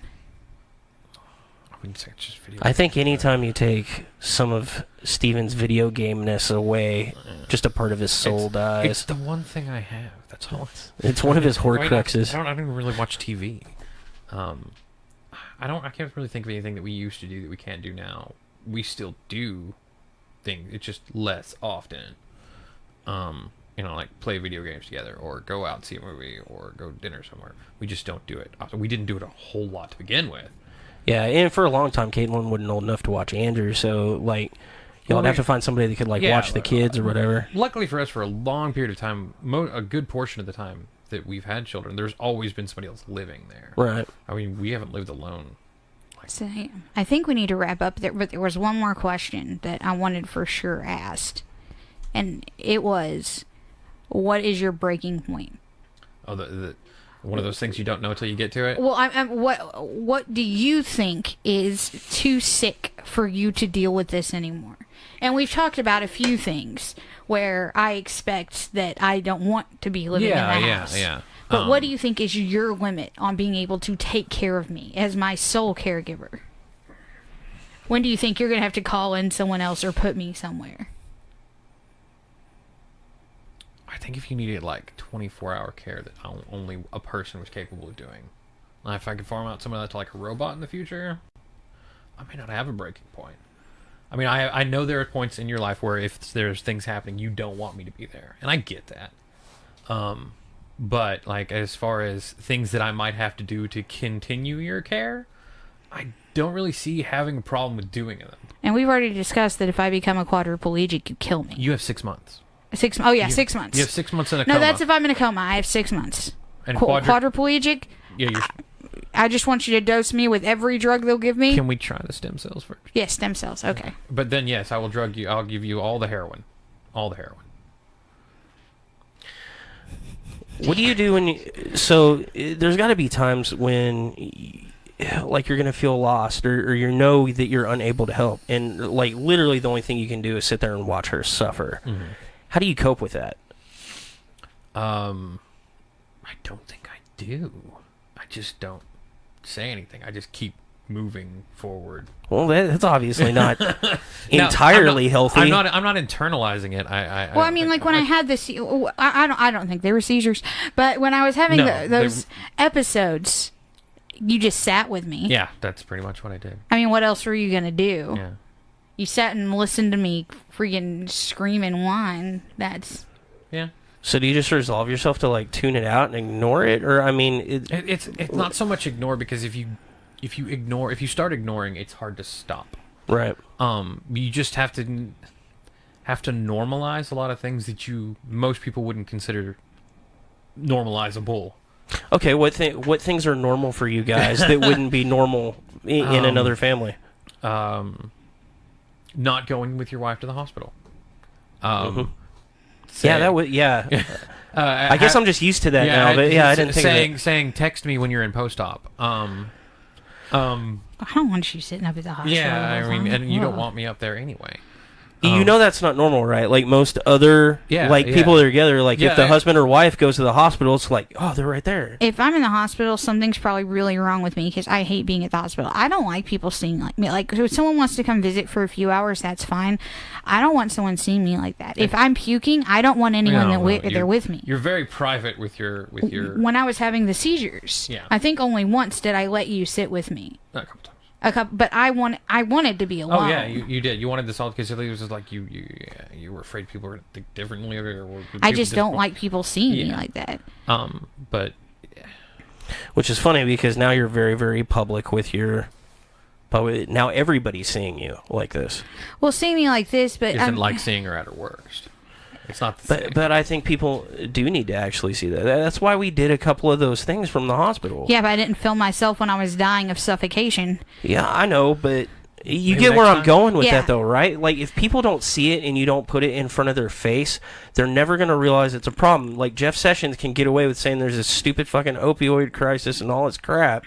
I wouldn't say it's just video I think anytime you take some of Steven's video game-ness away, just a part of his soul dies. It's the one thing I have. That's all. It's one of his horcruxes. I don't even really watch TV. I can't really think of anything that we used to do that we can't do now. We still do things. It's just less often. Like play video games together or go out and see a movie or go to dinner somewhere. We just don't do it. We didn't do it a whole lot to begin with. Yeah, and for a long time, Caitlin wasn't old enough to watch Andrew, so, like, y'all would have to find somebody that could, like, watch the kids or whatever. Luckily for us, for a long period of time, a good portion of the time that we've had children, there's always been somebody else living there. Right. I mean, we haven't lived alone. So, I think we need to wrap up there, but there was one more question that I wanted for sure asked. And it was, what is your breaking point? Oh, one of those things you don't know until you get to it? Well, what do you think is too sick for you to deal with this anymore? And we've talked about a few things where I expect that I don't want to be living in the house. Yeah. But what do you think is your limit on being able to take care of me as my sole caregiver? When do you think you're going to have to call in someone else or put me somewhere? I think if you needed like 24-hour care that only a person was capable of doing. If I could farm out some of that to like a robot in the future, I may not have a breaking point. I mean, I know there are points in your life where if there's things happening, you don't want me to be there, and I get that. But like as far as things that I might have to do to continue your care, I don't really see having a problem with doing them. And we've already discussed that if I become a quadriplegic, you'd kill me. You have 6 months. 6 months. Oh yeah, 6 months. You have 6 months in a coma. No, that's if I'm in a coma. I have 6 months. And quadriplegic. Yeah, I just want you to dose me with every drug they'll give me. Can we try the stem cells first? Yes, stem cells. Okay. But then yes, I will drug you. I'll give you all the heroin. All the heroin. What do you do when there's got to be times when like you're going to feel lost or you know that you're unable to help, and like literally the only thing you can do is sit there and watch her suffer. Mm-hmm. How do you cope with that? I don't think I do. I just don't say anything. I just keep moving forward. Well, that's obviously not entirely healthy. I'm not internalizing it. I mean, like when I had this, I don't think they were seizures, but when I was having those episodes, you just sat with me. Yeah, that's pretty much what I did. I mean, what else were you gonna do? Yeah. You sat and listened to me freaking scream and whine. That's... Yeah. So do you just resolve yourself to like tune it out and ignore it, or I mean, it's not so much ignore, because if you start ignoring, it's hard to stop. Right. You just have to normalize a lot of things that most people wouldn't consider normalizable. Okay, what things are normal for you guys that wouldn't be normal in another family? Not going with your wife to the hospital. I guess I'm just used to that now, but I didn't think of that. Saying text me when you're in post-op. I don't want you sitting up at the hospital. Yeah, I mean, and you don't want me up there anyway. You know that's not normal, right? Like most other people that are together, like if the husband or wife goes to the hospital, it's like, oh, they're right there. If I'm in the hospital, something's probably really wrong with me because I hate being at the hospital. I don't like people seeing like me. Like if someone wants to come visit for a few hours, that's fine. I don't want someone seeing me like that. If I'm puking, I don't want anyone there with me. You're very private with your. When I was having the seizures, I think only once did I let you sit with me. A couple times. But I wanted to be alone. Oh yeah, you did. You wanted this all because it was just like you were afraid people were going to think differently of it. I just don't like people seeing me like that. But which is funny because now you're very, very public with your. Now everybody's seeing you like this. Well, seeing me like this, but isn't like seeing her at her worst. It's not the same. But I think people do need to actually see that. That's why we did a couple of those things from the hospital. Yeah, but I didn't film myself when I was dying of suffocation. Yeah, I know, but you get where I'm going with that, though, right? Like, if people don't see it and you don't put it in front of their face, they're never going to realize it's a problem. Like, Jeff Sessions can get away with saying there's this stupid fucking opioid crisis and all this crap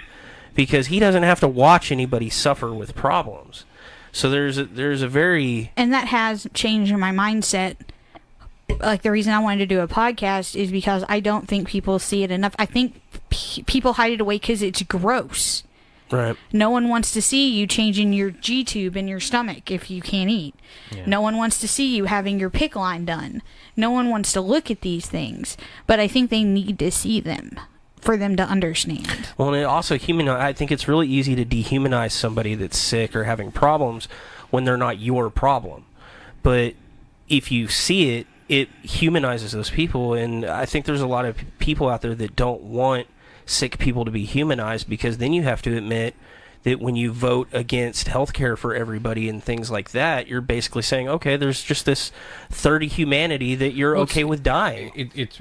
because he doesn't have to watch anybody suffer with problems. So there's a very... And that has changed my mindset. Like, the reason I wanted to do a podcast is because I don't think people see it enough. I think people hide it away because it's gross. Right. No one wants to see you changing your G-tube in your stomach if you can't eat. Yeah. No one wants to see you having your PICC line done. No one wants to look at these things. But I think they need to see them for them to understand. Well, and it also I think it's really easy to dehumanize somebody that's sick or having problems when they're not your problem. But if you see it, it humanizes those people, and I think there's a lot of people out there that don't want sick people to be humanized because then you have to admit that when you vote against healthcare for everybody and things like that, you're basically saying, okay, there's just this third of humanity that you're okay with dying. It's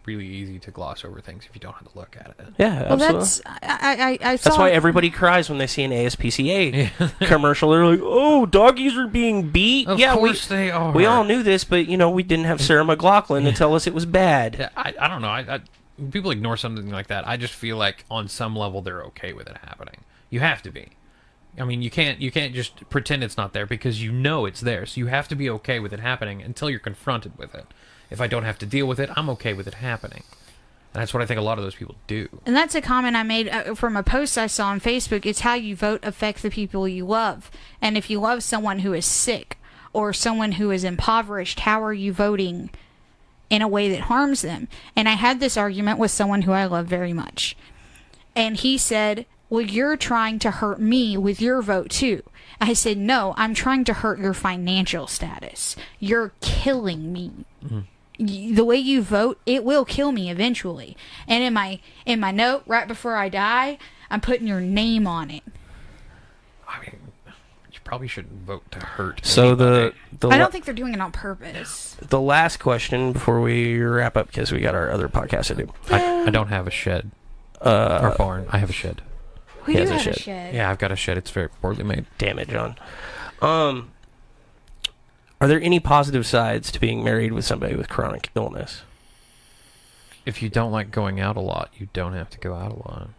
really easy to gloss over things if you don't have to look at it. Yeah, absolutely. That's why everybody cries when they see an ASPCA commercial. They're like, oh, doggies are being beat. Of course they are. We all knew this, but, we didn't have Sarah McLachlan to tell us it was bad. Yeah, I don't know. People ignore something like that. I just feel like on some level they're okay with it happening. You have to be. I mean, you can't just pretend it's not there because it's there. So you have to be okay with it happening until you're confronted with it. If I don't have to deal with it, I'm okay with it happening. And that's what I think a lot of those people do. And that's a comment I made from a post I saw on Facebook. It's how you vote affects the people you love. And if you love someone who is sick or someone who is impoverished, how are you voting in a way that harms them? And I had this argument with someone who I love very much. And he said, well, you're trying to hurt me with your vote, too. I said, no, I'm trying to hurt your financial status. You're killing me. Mm-hmm. The way you vote, it will kill me eventually. And in my note, right before I die, I'm putting your name on it. I mean, you probably shouldn't vote to hurt So anybody. I don't think they're doing it on purpose. The last question before we wrap up, because we got our other podcast to do. I don't have a shed. Or barn. I have a shed. We do have a shed. Yeah, I've got a shed. It's very poorly made. Damn it, John. Are there any positive sides to being married with somebody with chronic illness? If you don't like going out a lot, you don't have to go out a lot.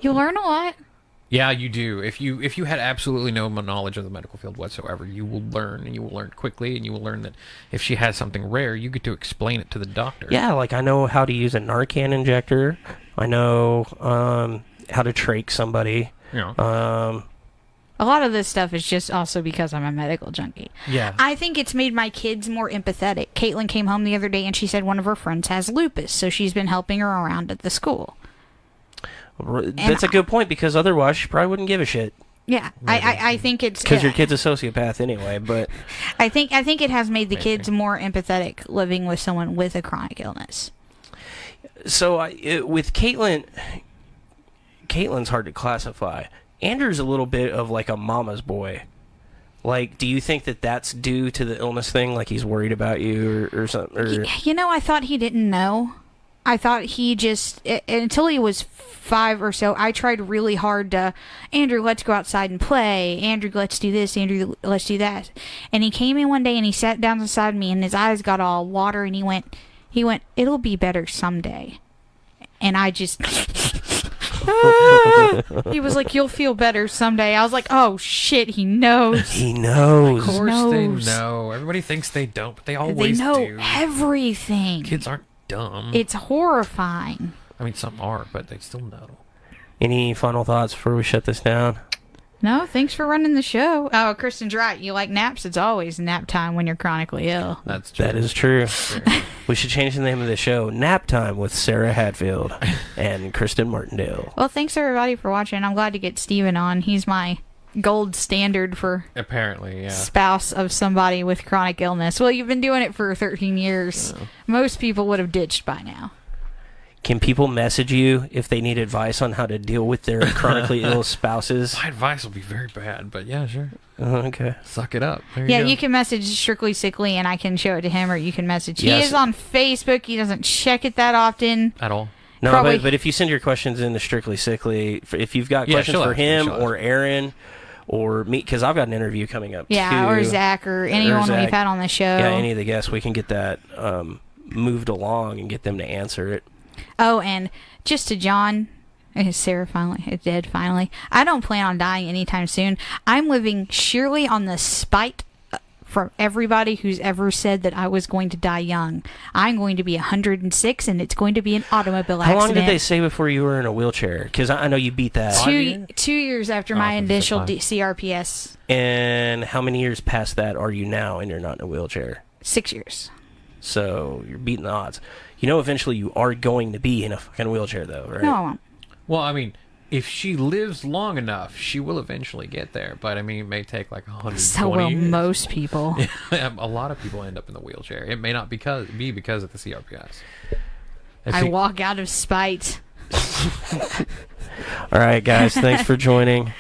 You learn a lot. Yeah, you do. If you had absolutely no knowledge of the medical field whatsoever, you will learn, and you will learn quickly, and you will learn that if she has something rare, you get to explain it to the doctor. Yeah, like I know how to use a Narcan injector. I know how to trach somebody. Yeah. A lot of this stuff is just also because I'm a medical junkie. Yeah. I think it's made my kids more empathetic. Caitlin came home the other day and she said one of her friends has lupus, so she's been helping her around at the school. That's a good point because otherwise she probably wouldn't give a shit. Yeah, I think it's because your kid's a sociopath anyway. But I think it has made the kids more empathetic living with someone with a chronic illness. So with Caitlin, Caitlin's hard to classify. Andrew's a little bit of like a mama's boy. Like, do you think that that's due to the illness thing? Like he's worried about you or something? Or... I thought he didn't know. I thought he just, until he was 5 or so, I tried really hard to, Andrew, let's go outside and play. Andrew, let's do this. Andrew, let's do that. And he came in one day and he sat down beside me and his eyes got all water and he went, it'll be better someday. And I just... He was like, "You'll feel better someday." I was like, "Oh shit, he knows." He knows. Of course they knows. know. Everybody thinks they don't, but they They always know do. everything. Kids aren't dumb. It's horrifying. I mean, some are, but they still know. Any final thoughts before we shut this down? No, thanks for running the show. Oh, Kristen's right. You like naps? It's always nap time when you're chronically ill. That's true. That is true. Sure. We should change the name of the show, Nap Time with Sara Hatfield and Kristen Martindale. Well, thanks everybody for watching. I'm glad to get Stephen on. He's my gold standard for Apparently, yeah. spouse of somebody with chronic illness. Well, you've been doing it for 13 years. Yeah. Most people would have ditched by now. Can people message you if they need advice on how to deal with their chronically ill spouses? My advice will be very bad, but yeah, sure. Okay. Suck it up. There Yeah, you go. you can message Strictly Sickly and I can show it to him, or you can message. He Yes. is on Facebook. He doesn't check it that often. At all. No, Probably- but if you send your questions in to Strictly Sickly, if you've got Yeah, questions she'll for ask me, him she'll or Aaron or me, because I've got an interview coming up Yeah, too. or Zach or anyone Zach. we've had on the show. Yeah, any of the guests, we can get that moved along and get them to answer it. Oh, and just to John, is Sarah finally dead? Finally, I don't plan on dying anytime soon. I'm living sheerly on the spite from everybody who's ever said that I was going to die young. I'm going to be 106, and it's going to be an automobile How accident. long did they say before you were in a wheelchair? Because I know you beat that. 2 years after Oh, my I thought you said initial five. CRPS. And how many years past that are you now and you're not in a wheelchair? 6 years. So you're beating the odds. You know, eventually you are going to be in a fucking wheelchair, though, right? No, I won't. Well, I mean, if she lives long enough, she will eventually get there. But I mean, it may take like 120 So will years. most people. A lot of people end up in the wheelchair. It may not be because of the CRPS. I walk out of spite. All right, guys. Thanks for joining.